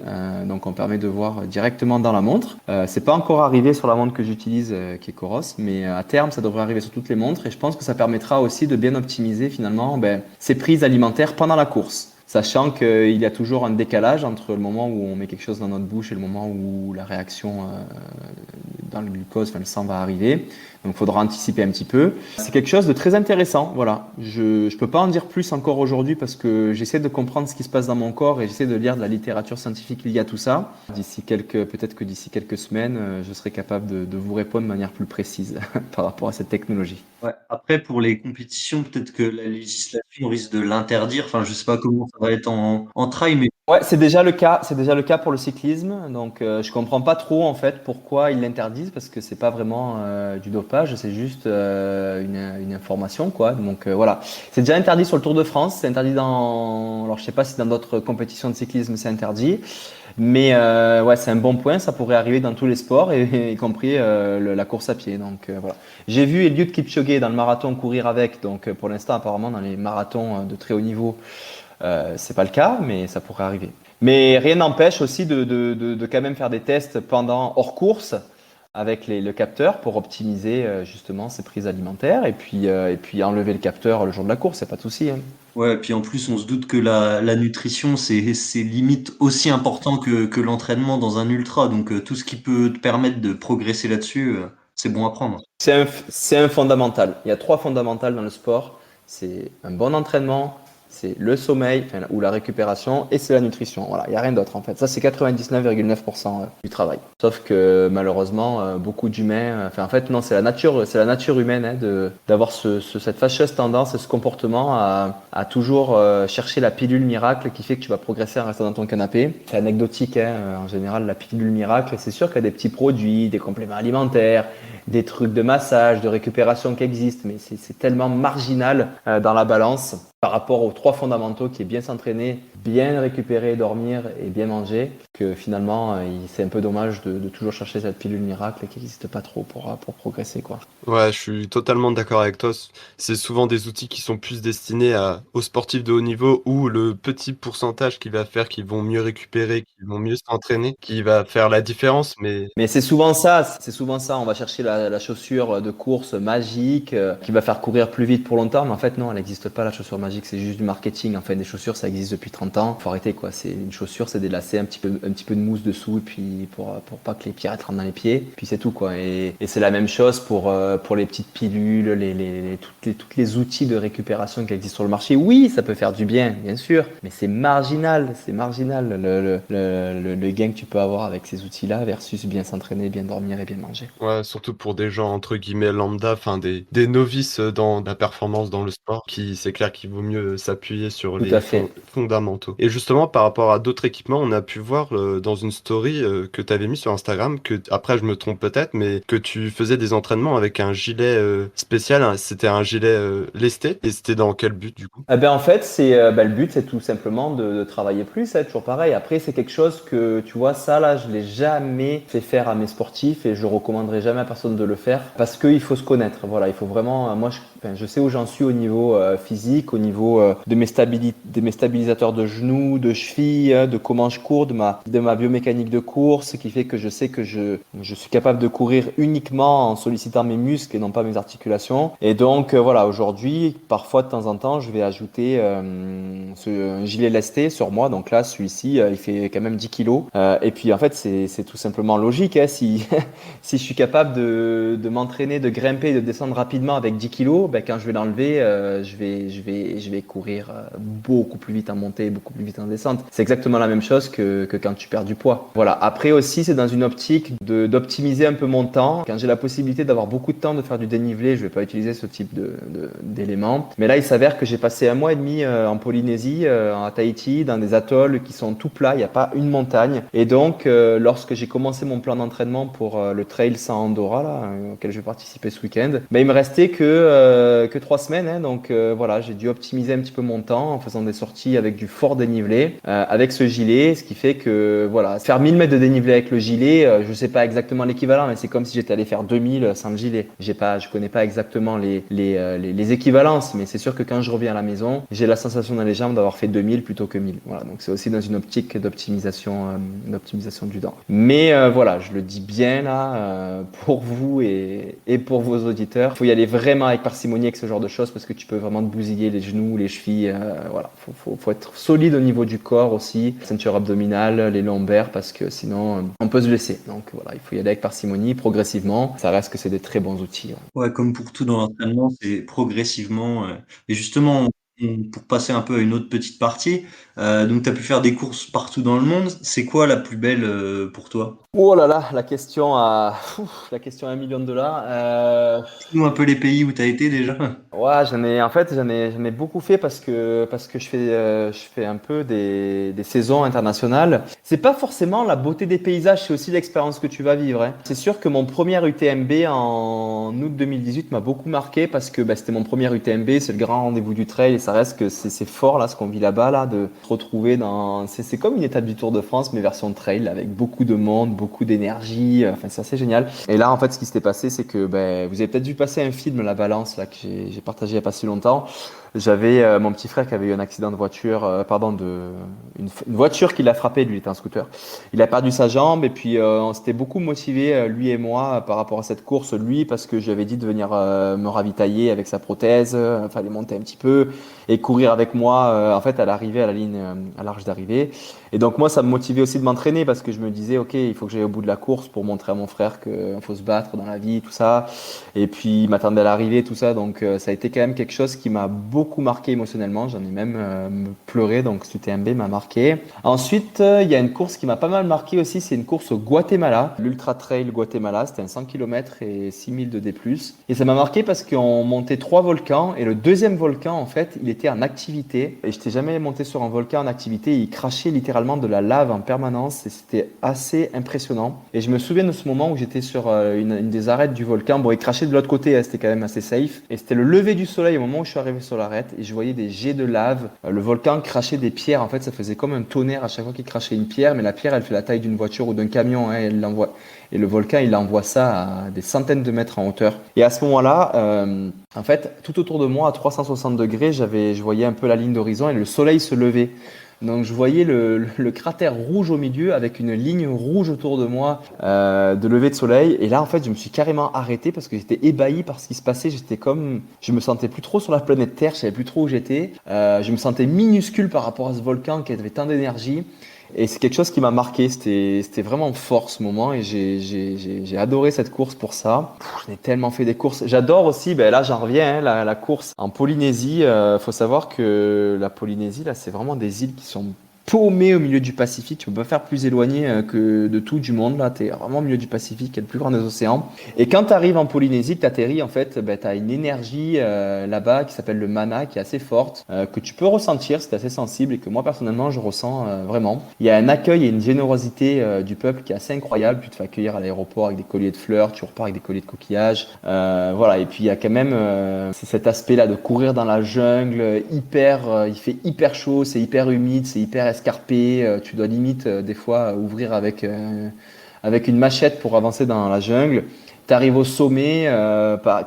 Donc on permet de voir directement dans la montre. C'est pas encore arrivé sur la montre que j'utilise, qui est Coros, mais à terme, ça devrait arriver sur toutes les montres. Et je pense que ça permettra aussi de bien optimiser finalement ces prises alimentaires pendant la course. Sachant qu'il y a toujours un décalage entre le moment où on met quelque chose dans notre bouche et le moment où la réaction dans le glucose, enfin le sang va arriver. Donc il faudra anticiper un petit peu. C'est quelque chose de très intéressant, voilà. Je ne peux pas en dire plus encore aujourd'hui parce que j'essaie de comprendre ce qui se passe dans mon corps et j'essaie de lire de la littérature scientifique liée à tout ça. Peut-être que d'ici quelques semaines, je serai capable de vous répondre de manière plus précise par rapport à cette technologie. Ouais. Après, pour les compétitions, peut-être que la législation risque de l'interdire. Enfin, je sais pas comment ça va être en trail, mais Ouais, c'est déjà le cas. C'est déjà le cas pour le cyclisme. Donc, je comprends pas trop en fait pourquoi ils l'interdisent parce que c'est pas vraiment du dopage, c'est juste une information quoi. Donc voilà, c'est déjà interdit sur le Tour de France. C'est interdit alors je sais pas si dans d'autres compétitions de cyclisme c'est interdit, mais ouais, c'est un bon point. Ça pourrait arriver dans tous les sports y compris la course à pied. Donc voilà. J'ai vu Eliud Kipchoge dans le marathon courir avec. Donc pour l'instant, apparemment dans les marathons de très haut niveau. C'est pas le cas, mais ça pourrait arriver. Mais rien n'empêche aussi de quand même faire des tests pendant hors course avec le capteur pour optimiser justement ses prises alimentaires et puis enlever le capteur le jour de la course, c'est pas de souci. Hein. ouais, puis en plus, on se doute que la nutrition, c'est limite aussi important que l'entraînement dans un ultra. Donc, tout ce qui peut te permettre de progresser là-dessus, c'est bon à prendre. C'est un fondamental. Il y a 3 fondamentales dans le sport. C'est un bon entraînement, c'est le sommeil ou la récupération et c'est la nutrition. Voilà, il n'y a rien d'autre en fait. Ça, c'est 99,9% du travail. Sauf que malheureusement, beaucoup d'humains, en fait, non, c'est la nature humaine hein, d'avoir cette fâcheuse tendance et ce comportement à toujours chercher la pilule miracle qui fait que tu vas progresser en restant dans ton canapé. C'est anecdotique, hein, en général, la pilule miracle. C'est sûr qu'il y a des petits produits, des compléments alimentaires, des trucs de massage, de récupération qui existent, mais c'est tellement marginal dans la balance par rapport aux 3 fondamentaux qui est bien s'entraîner, bien récupérer, dormir et bien manger, que finalement c'est un peu dommage de toujours chercher cette pilule miracle qui n'existe pas trop pour progresser quoi. Ouais, je suis totalement d'accord avec toi. C'est souvent des outils qui sont plus destinés aux sportifs de haut niveau ou le petit pourcentage qui va faire qu'ils vont mieux récupérer, qu'ils vont mieux s'entraîner, qui va faire la différence. Mais c'est souvent ça, on va chercher la chaussure de course magique qui va faire courir plus vite pour longtemps, mais en fait non, elle n'existe pas la chaussure magique, c'est juste du marketing. Enfin, des chaussures ça existe depuis 30 ans, faut arrêter quoi. C'est une chaussure, c'est des lacets, un petit peu de mousse dessous et puis pour pas que les pieds rentrent dans les pieds, puis c'est tout quoi. Et c'est la même chose pour les petites pilules, toutes les outils de récupération qui existent sur le marché. Oui, ça peut faire du bien, bien sûr, mais c'est marginal le gain que tu peux avoir avec ces outils-là versus bien s'entraîner, bien dormir et bien manger. ouais, surtout pour des gens entre guillemets lambda, enfin des novices dans la performance dans le sport, c'est clair qu'il vaut mieux s'appuyer sur Tout les à fait. fondamentaux. Et justement, par rapport à d'autres équipements, on a pu voir dans une story que tu avais mis sur Instagram, que après je me trompe peut-être, mais que tu faisais des entraînements avec un gilet spécial. Hein. C'était un gilet lesté. Et c'était dans quel but du coup? En fait, le but, c'est tout simplement de travailler plus, hein, toujours pareil. Après, c'est quelque chose que, tu vois, ça, là, je l'ai jamais fait faire à mes sportifs et je recommanderai jamais à personne de le faire parce qu'il faut se connaître. Voilà, il faut vraiment, moi, je sais où j'en suis au niveau physique, au niveau de mes stabilisateurs de genoux, de chevilles, de comment je cours, de ma biomécanique de course, ce qui fait que je sais que je suis capable de courir uniquement en sollicitant mes muscles et non pas mes articulations. Et donc, voilà, aujourd'hui, parfois, de temps en temps, je vais ajouter un gilet lesté sur moi. Donc là, celui-ci, il fait quand même 10 kilos. Et puis, en fait, c'est tout simplement logique. Hein, si je suis capable de m'entraîner, de grimper, de descendre rapidement avec 10 kilos, quand je vais l'enlever, je vais courir beaucoup plus vite en montée, beaucoup plus vite en descente. C'est exactement la même chose que quand tu perds du poids. Voilà. Après aussi, c'est dans une optique d'optimiser un peu mon temps. Quand j'ai la possibilité d'avoir beaucoup de temps de faire du dénivelé, je vais pas utiliser ce type d'éléments. Mais là, il s'avère que j'ai passé 1 mois et demi en Polynésie, à Tahiti, dans des atolls qui sont tout plats, il n'y a pas une montagne. Et donc, lorsque j'ai commencé mon plan d'entraînement pour le Trail sans Andorra, là, auquel je vais participer ce week-end, il me restait que 3 semaines. Hein, donc voilà, j'ai dû optimiser un petit peu mon temps en faisant des sorties avec du fort dénivelé, avec ce gilet, ce qui fait que voilà, faire 1000 mètres de dénivelé avec le gilet, je sais pas exactement l'équivalent, mais c'est comme si j'étais allé faire 2000 sans le gilet. Je connais pas exactement les équivalences, mais c'est sûr que quand je reviens à la maison, j'ai la sensation dans les jambes d'avoir fait 2000 plutôt que 1000. Voilà, donc c'est aussi dans une optique d'optimisation du temps. Mais voilà, je le dis bien là, pour vous vous et pour vos auditeurs. Il faut y aller vraiment avec parcimonie avec ce genre de choses parce que tu peux vraiment te bousiller les genoux, les chevilles. Voilà, faut être solide au niveau du corps aussi, ceinture abdominale, les lombaires parce que sinon on peut se blesser. Donc voilà, il faut y aller avec parcimonie, progressivement. Ça reste que c'est des très bons outils. Ouais, comme pour tout dans l'entraînement, c'est progressivement. Et justement, pour passer un peu à une autre petite partie, donc tu as pu faire des courses partout dans le monde. C'est quoi la plus belle pour toi? Oh là là, la question à 1 million de dollars. Dis-nous un peu les pays où tu as été déjà. Ouais, j'en ai beaucoup fait parce que je fais un peu des saisons internationales. C'est pas forcément la beauté des paysages, c'est aussi l'expérience que tu vas vivre, hein. C'est sûr que mon premier UTMB en août 2018 m'a beaucoup marqué parce que c'était mon premier UTMB, c'est le grand rendez-vous du trail et ça reste que c'est fort là ce qu'on vit là-bas là de se retrouver dans c'est comme une étape du Tour de France mais version trail avec beaucoup de monde, beaucoup d'énergie, enfin c'est assez génial. Et là en fait ce qui s'était passé c'est que vous avez peut-être vu passer un film La Balance là que j'ai partagé il n'y a pas si longtemps. J'avais mon petit frère qui avait eu un accident de voiture, une voiture qui l'a frappé, lui il était un scooter. Il a perdu sa jambe et puis on s'était beaucoup motivé lui et moi par rapport à cette course, lui parce que je lui avais dit de venir me ravitailler avec sa prothèse, fallait monter un petit peu et courir avec moi en fait à l'arrivée à la ligne à l'arche d'arrivée. Et donc moi ça me motivait aussi de m'entraîner parce que je me disais ok il faut que j'aille au bout de la course pour montrer à mon frère qu'il faut se battre dans la vie tout ça. Et puis il m'attendait à l'arrivée tout ça donc ça a été quand même quelque chose qui m'a beaucoup marqué émotionnellement. J'en ai même pleuré donc cet UTMB m'a marqué. Ensuite il y a une course qui m'a pas mal marqué aussi, c'est une course au Guatemala, l'Ultra Trail Guatemala. C'était un 100 km et 6000 de D+. Et ça m'a marqué parce qu'on montait 3 volcans et le deuxième volcan en fait il était en activité et je n'étais jamais monté sur un volcan en activité. Il crachait littéralement de la lave en permanence et c'était assez impressionnant. Et je me souviens de ce moment où j'étais sur une des arêtes du volcan. Bon, il crachait de l'autre côté, hein, c'était quand même assez safe. Et c'était le lever du soleil au moment où je suis arrivé sur l'arête et je voyais des jets de lave. Le volcan crachait des pierres. En fait, ça faisait comme un tonnerre à chaque fois qu'il crachait une pierre, mais la pierre, elle fait la taille d'une voiture ou d'un camion. Hein, elle l'envoie. Et le volcan, il envoie ça à des centaines de mètres en hauteur. Et à ce moment-là, en fait, tout autour de moi, à 360 degrés, je voyais un peu la ligne d'horizon et le soleil se levait. Donc je voyais le cratère rouge au milieu avec une ligne rouge autour de moi de lever de soleil. Et là en fait je me suis carrément arrêté parce que j'étais ébahi par ce qui se passait. Je me sentais plus trop sur la planète Terre, je savais plus trop où j'étais. Je me sentais minuscule par rapport à ce volcan qui avait tant d'énergie. Et c'est quelque chose qui m'a marqué, c'était vraiment fort ce moment et j'ai adoré cette course pour ça. J'ai tellement fait des courses. J'adore aussi, là j'en reviens, hein, la course en Polynésie. Faut savoir que la Polynésie, là, c'est vraiment des îles qui sont paumé au milieu du Pacifique. Tu peux pas faire plus éloigné que de tout du monde. Là, tu es vraiment au milieu du Pacifique, qui est le plus grand des océans. Et quand tu arrives en Polynésie, tu atterris, en fait, tu as une énergie là-bas qui s'appelle le mana, qui est assez forte, que tu peux ressentir, c'est assez sensible et que moi, personnellement, je ressens vraiment. Il y a un accueil et une générosité du peuple qui est assez incroyable. Tu te fais accueillir à l'aéroport avec des colliers de fleurs, tu repars avec des colliers de coquillages. Voilà. Et puis, il y a quand même c'est cet aspect-là de courir dans la jungle, il fait hyper chaud, c'est hyper humide, c'est hyper escarpé, tu dois limite des fois ouvrir avec une machette pour avancer dans la jungle. Tu arrives au sommet,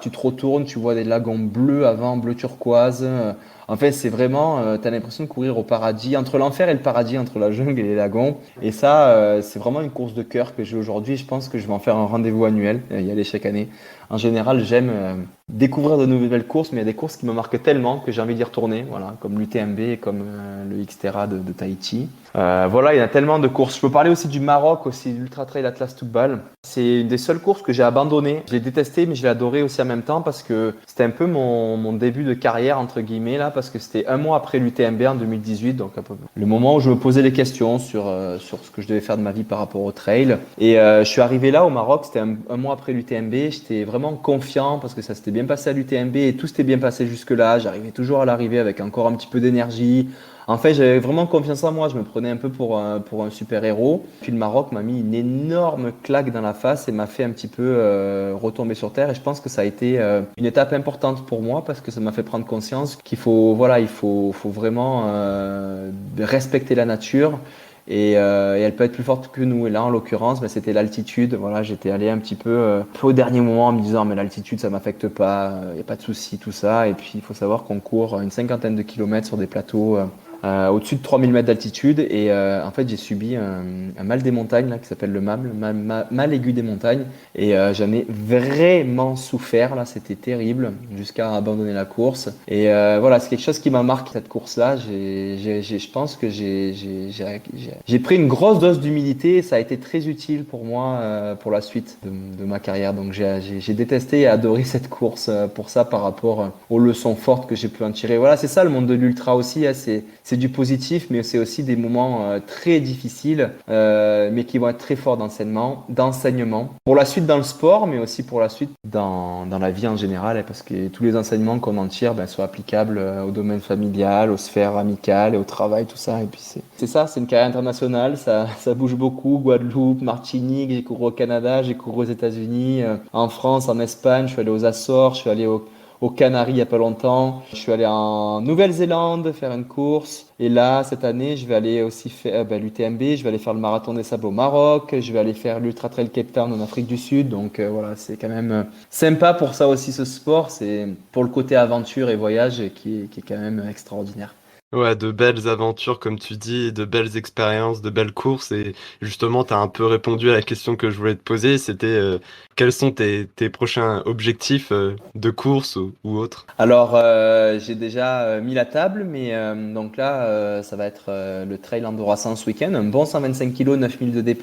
tu te retournes, tu vois des lagons bleus avant, bleu turquoise. En fait, c'est vraiment, tu as l'impression de courir au paradis, entre l'enfer et le paradis, entre la jungle et les lagons. Et ça, c'est vraiment une course de cœur que j'ai aujourd'hui. Je pense que je vais en faire un rendez-vous annuel, y aller chaque année. En général, j'aime découvrir de nouvelles courses, mais il y a des courses qui me marquent tellement que j'ai envie d'y retourner, voilà, comme l'UTMB et comme le Xterra de Tahiti. Voilà, il y a tellement de courses. Je peux parler aussi du Maroc, aussi l'Ultra Trail Atlas Toubal. C'est une des seules courses que j'ai abandonnées. Je l'ai détestée, mais je l'ai adorée aussi en même temps parce que c'était un peu mon début de carrière, entre guillemets, là, parce que c'était un mois après l'UTMB en 2018, donc le moment où je me posais les questions sur ce que je devais faire de ma vie par rapport au trail. Et je suis arrivé là au Maroc, c'était un mois après l'UTMB. J'étais vraiment confiant parce que ça s'était bien passé à l'UTMB et tout s'était bien passé jusque-là. J'arrivais toujours à l'arrivée avec encore un petit peu d'énergie. En fait, j'avais vraiment confiance en moi. Je me prenais un peu pour un super-héros. Puis le Maroc m'a mis une énorme claque dans la face et m'a fait un petit peu retomber sur terre. Et je pense que ça a été une étape importante pour moi parce que ça m'a fait prendre conscience qu'il faut vraiment respecter la nature. Et elle peut être plus forte que nous. Et là, en l'occurrence, c'était l'altitude. Voilà, j'étais allé un petit peu au dernier moment en me disant mais l'altitude, ça m'affecte pas, y a pas de souci, tout ça. Et puis, il faut savoir qu'on court une 50aine de kilomètres sur des plateaux au-dessus de 3000 mètres d'altitude. Et en fait, j'ai subi un mal des montagnes là, qui s'appelle le mal aigu des montagnes. Et j'en ai vraiment souffert, là, c'était terrible, jusqu'à abandonner la course. Et voilà, c'est quelque chose qui m'a marqué, cette course-là. Je pense que j'ai pris une grosse dose d'humilité et ça a été très utile pour moi pour la suite de ma carrière. Donc j'ai détesté et adoré cette course pour ça par rapport aux leçons fortes que j'ai pu en tirer. Voilà, c'est ça le monde de l'ultra aussi, hein, c'est du positif, mais c'est aussi des moments très difficiles, mais qui vont être très forts d'enseignement. Pour la suite dans le sport, mais aussi pour la suite dans la vie en général, hein, parce que tous les enseignements qu'on en tire sont applicables au domaine familial, aux sphères amicales et au travail, tout ça. Et puis c'est ça, c'est une carrière internationale, ça bouge beaucoup. Guadeloupe, Martinique, j'ai couru au Canada, j'ai couru aux États-Unis, en France, en Espagne, je suis allé aux Açores, je suis allé aux Canaries il n'y a pas longtemps. Je suis allé en Nouvelle-Zélande faire une course. Et là, cette année, je vais aller aussi faire l'UTMB. Je vais aller faire le marathon des sables au Maroc. Je vais aller faire l'Ultra Trail Cape Town en Afrique du Sud. Donc voilà, c'est quand même sympa pour ça aussi ce sport. C'est pour le côté aventure et voyage qui est quand même extraordinaire. Ouais, de belles aventures, comme tu dis, de belles expériences, de belles courses. Et justement, tu as un peu répondu à la question que je voulais te poser. C'était quels sont tes prochains objectifs de course ou autres? Alors, j'ai déjà mis la table, mais donc là, ça va être le Trail Andorra ce week-end. Un bon 125 kg, 9000 de D+,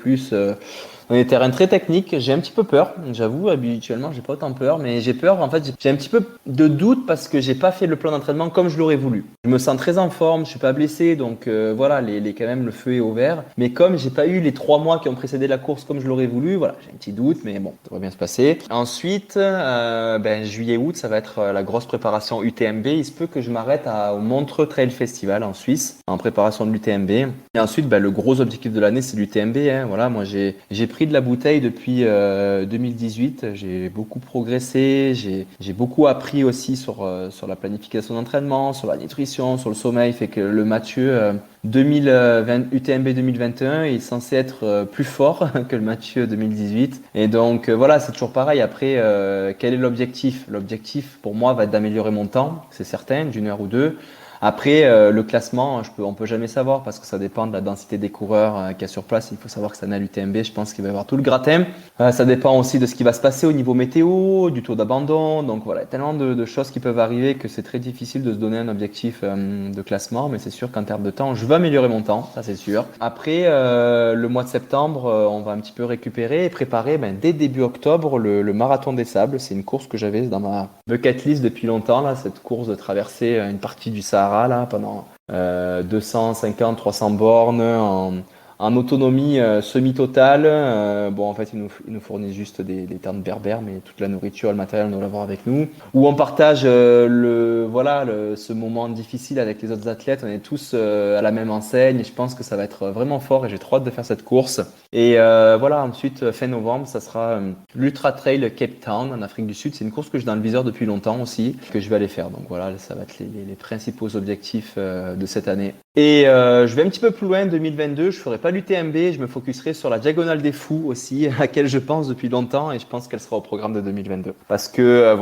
dans des terrains très techniques. J'ai un petit peu peur, j'avoue. Habituellement, j'ai pas autant peur, mais j'ai peur. En fait, j'ai un petit peu de doute parce que j'ai pas fait le plan d'entraînement comme je l'aurais voulu. Je me sens très en forme, je suis pas blessé, donc voilà, quand même le feu est au vert. Mais comme j'ai pas eu les 3 mois qui ont précédé la course comme je l'aurais voulu, voilà, j'ai un petit doute, mais bon, ça devrait bien se passer. Ensuite, juillet-août, ça va être la grosse préparation UTMB. Il se peut que je m'arrête au Montreux Trail Festival en Suisse, en préparation de l'UTMB. Et ensuite, le gros objectif de l'année, c'est l'UTMB. Hein. Voilà, moi, j'ai pris de la bouteille depuis 2018. J'ai beaucoup progressé. J'ai beaucoup appris aussi sur la planification d'entraînement, sur la nutrition, sur le sommeil. Fait que le Mathieu UTMB 2021 est censé être plus fort que le Mathieu 2018. Et donc voilà, c'est toujours pareil. Après, quel est l'objectif? L'objectif pour moi va être d'améliorer mon temps, c'est certain, d'une heure ou deux. Après, le classement, on peut jamais savoir parce que ça dépend de la densité des coureurs qu'il y a sur place. Il faut savoir que cette année à l'UTMB, je pense qu'il va y avoir tout le gratin. Ça dépend aussi de ce qui va se passer au niveau météo, du taux d'abandon. Donc voilà, il y a tellement de choses qui peuvent arriver que c'est très difficile de se donner un objectif de classement. Mais c'est sûr qu'en termes de temps, je vais améliorer mon temps, ça c'est sûr. Après, le mois de septembre, on va un petit peu récupérer et préparer dès début octobre le marathon des sables. C'est une course que j'avais dans ma bucket list depuis longtemps, là, cette course de traverser une partie du Sahara là, pendant 250-300 bornes en autonomie semi-totale. En fait, ils nous fournissent juste des tentes berbères, mais toute la nourriture, le matériel, on doit l'avoir avec nous. Où on partage ce moment difficile avec les autres athlètes. On est tous à la même enseigne et je pense que ça va être vraiment fort et j'ai trop hâte de faire cette course. Et ensuite, fin novembre, ça sera l'Ultra Trail Cape Town en Afrique du Sud. C'est une course que j'ai dans le viseur depuis longtemps aussi, que je vais aller faire. Donc voilà, ça va être les principaux objectifs de cette année. Et je vais un petit peu plus loin, 2022, je ferai pas l'UTMB, je me focuserai sur la Diagonale des Fous aussi, à laquelle je pense depuis longtemps et je pense qu'elle sera au programme de 2022. Parce que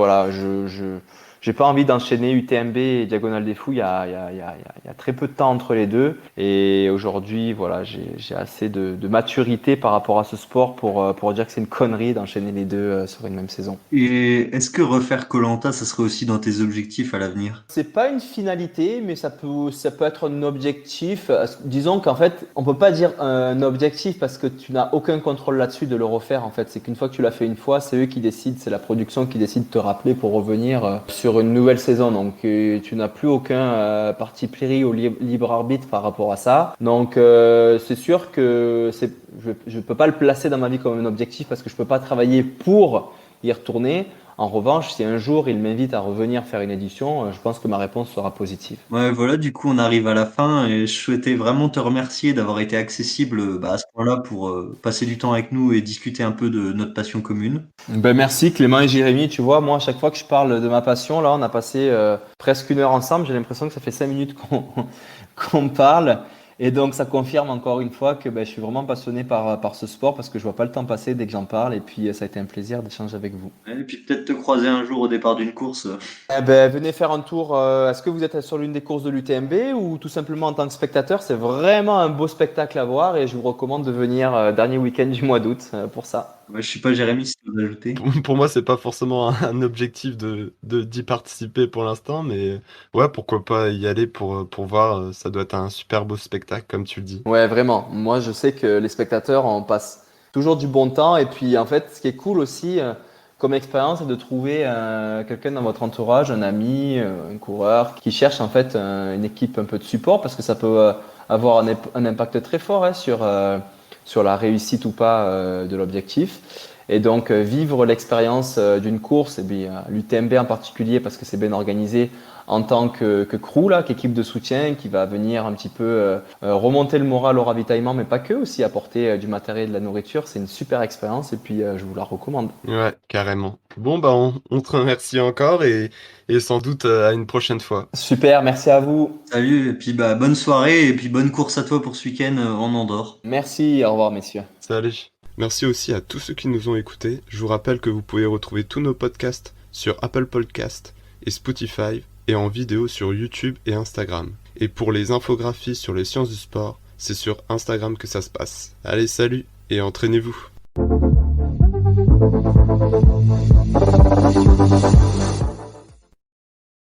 j'ai pas envie d'enchaîner UTMB et Diagonale des Fous, il y a très peu de temps entre les deux. Et aujourd'hui, voilà, j'ai assez de maturité par rapport à ce sport pour dire que c'est une connerie d'enchaîner les deux sur une même saison. Et est-ce que refaire koh ça serait aussi dans tes objectifs à l'avenir? C'est pas une finalité, mais ça peut être un objectif. Disons qu'en fait, on peut pas dire un objectif parce que tu n'as aucun contrôle là-dessus de le refaire. En fait, c'est qu'une fois que tu l'as fait une fois, c'est eux qui décident, c'est la production qui décide de te rappeler pour revenir sur une nouvelle saison. Donc, tu n'as plus aucun parti pris au libre arbitre par rapport à ça. Donc, c'est sûr que je peux pas le placer dans ma vie comme un objectif parce que je peux pas travailler pour y retourner. En revanche, si un jour il m'invite à revenir faire une édition, je pense que ma réponse sera positive. Ouais, voilà, du coup, on arrive à la fin et je souhaitais vraiment te remercier d'avoir été accessible à ce point-là pour passer du temps avec nous et discuter un peu de notre passion commune. Merci Clément et Jérémy. Tu vois, moi, à chaque fois que je parle de ma passion, là, on a passé presque 1 heure ensemble. J'ai l'impression que ça fait 5 minutes qu'on parle. Et donc, ça confirme encore une fois que je suis vraiment passionné par ce sport parce que je vois pas le temps passer dès que j'en parle. Et puis, ça a été un plaisir d'échanger avec vous. Et puis peut-être te croiser un jour au départ d'une course. Eh ben, venez faire un tour. Est-ce que vous êtes sur l'une des courses de l'UTMB ou tout simplement en tant que spectateur? C'est vraiment un beau spectacle à voir et je vous recommande de venir dernier week-end du mois d'août pour ça. Ouais, je sais pas, Jérémy, si tu veux ajouter. Pour moi, c'est pas forcément un objectif d'y participer pour l'instant, mais ouais, pourquoi pas y aller pour voir. Ça doit être un super beau spectacle, comme tu le dis. Ouais, vraiment. Moi, je sais que les spectateurs, on passe toujours du bon temps. Et puis, en fait, ce qui est cool aussi comme expérience, c'est de trouver quelqu'un dans votre entourage, un ami, un coureur, qui cherche en fait une équipe un peu de support parce que ça peut avoir un impact très fort sur la réussite ou pas de l'objectif. Et donc, vivre l'expérience d'une course, et bien l'UTMB en particulier, parce que c'est bien organisé, en tant que crew, là, qu'équipe de soutien qui va venir un petit peu remonter le moral au ravitaillement, mais pas que, aussi apporter du matériel et de la nourriture. C'est une super expérience et puis je vous la recommande. Ouais, carrément. Bon, bah, on te remercie encore et sans doute à une prochaine fois. Super, merci à vous. Salut, et puis bonne soirée, et puis bonne course à toi pour ce week-end en Andorre. Merci, au revoir, messieurs. Salut. Merci aussi à tous ceux qui nous ont écoutés. Je vous rappelle que vous pouvez retrouver tous nos podcasts sur Apple Podcasts et Spotify et en vidéo sur YouTube et Instagram. Et pour les infographies sur les sciences du sport, c'est sur Instagram que ça se passe. Allez, salut et entraînez-vous.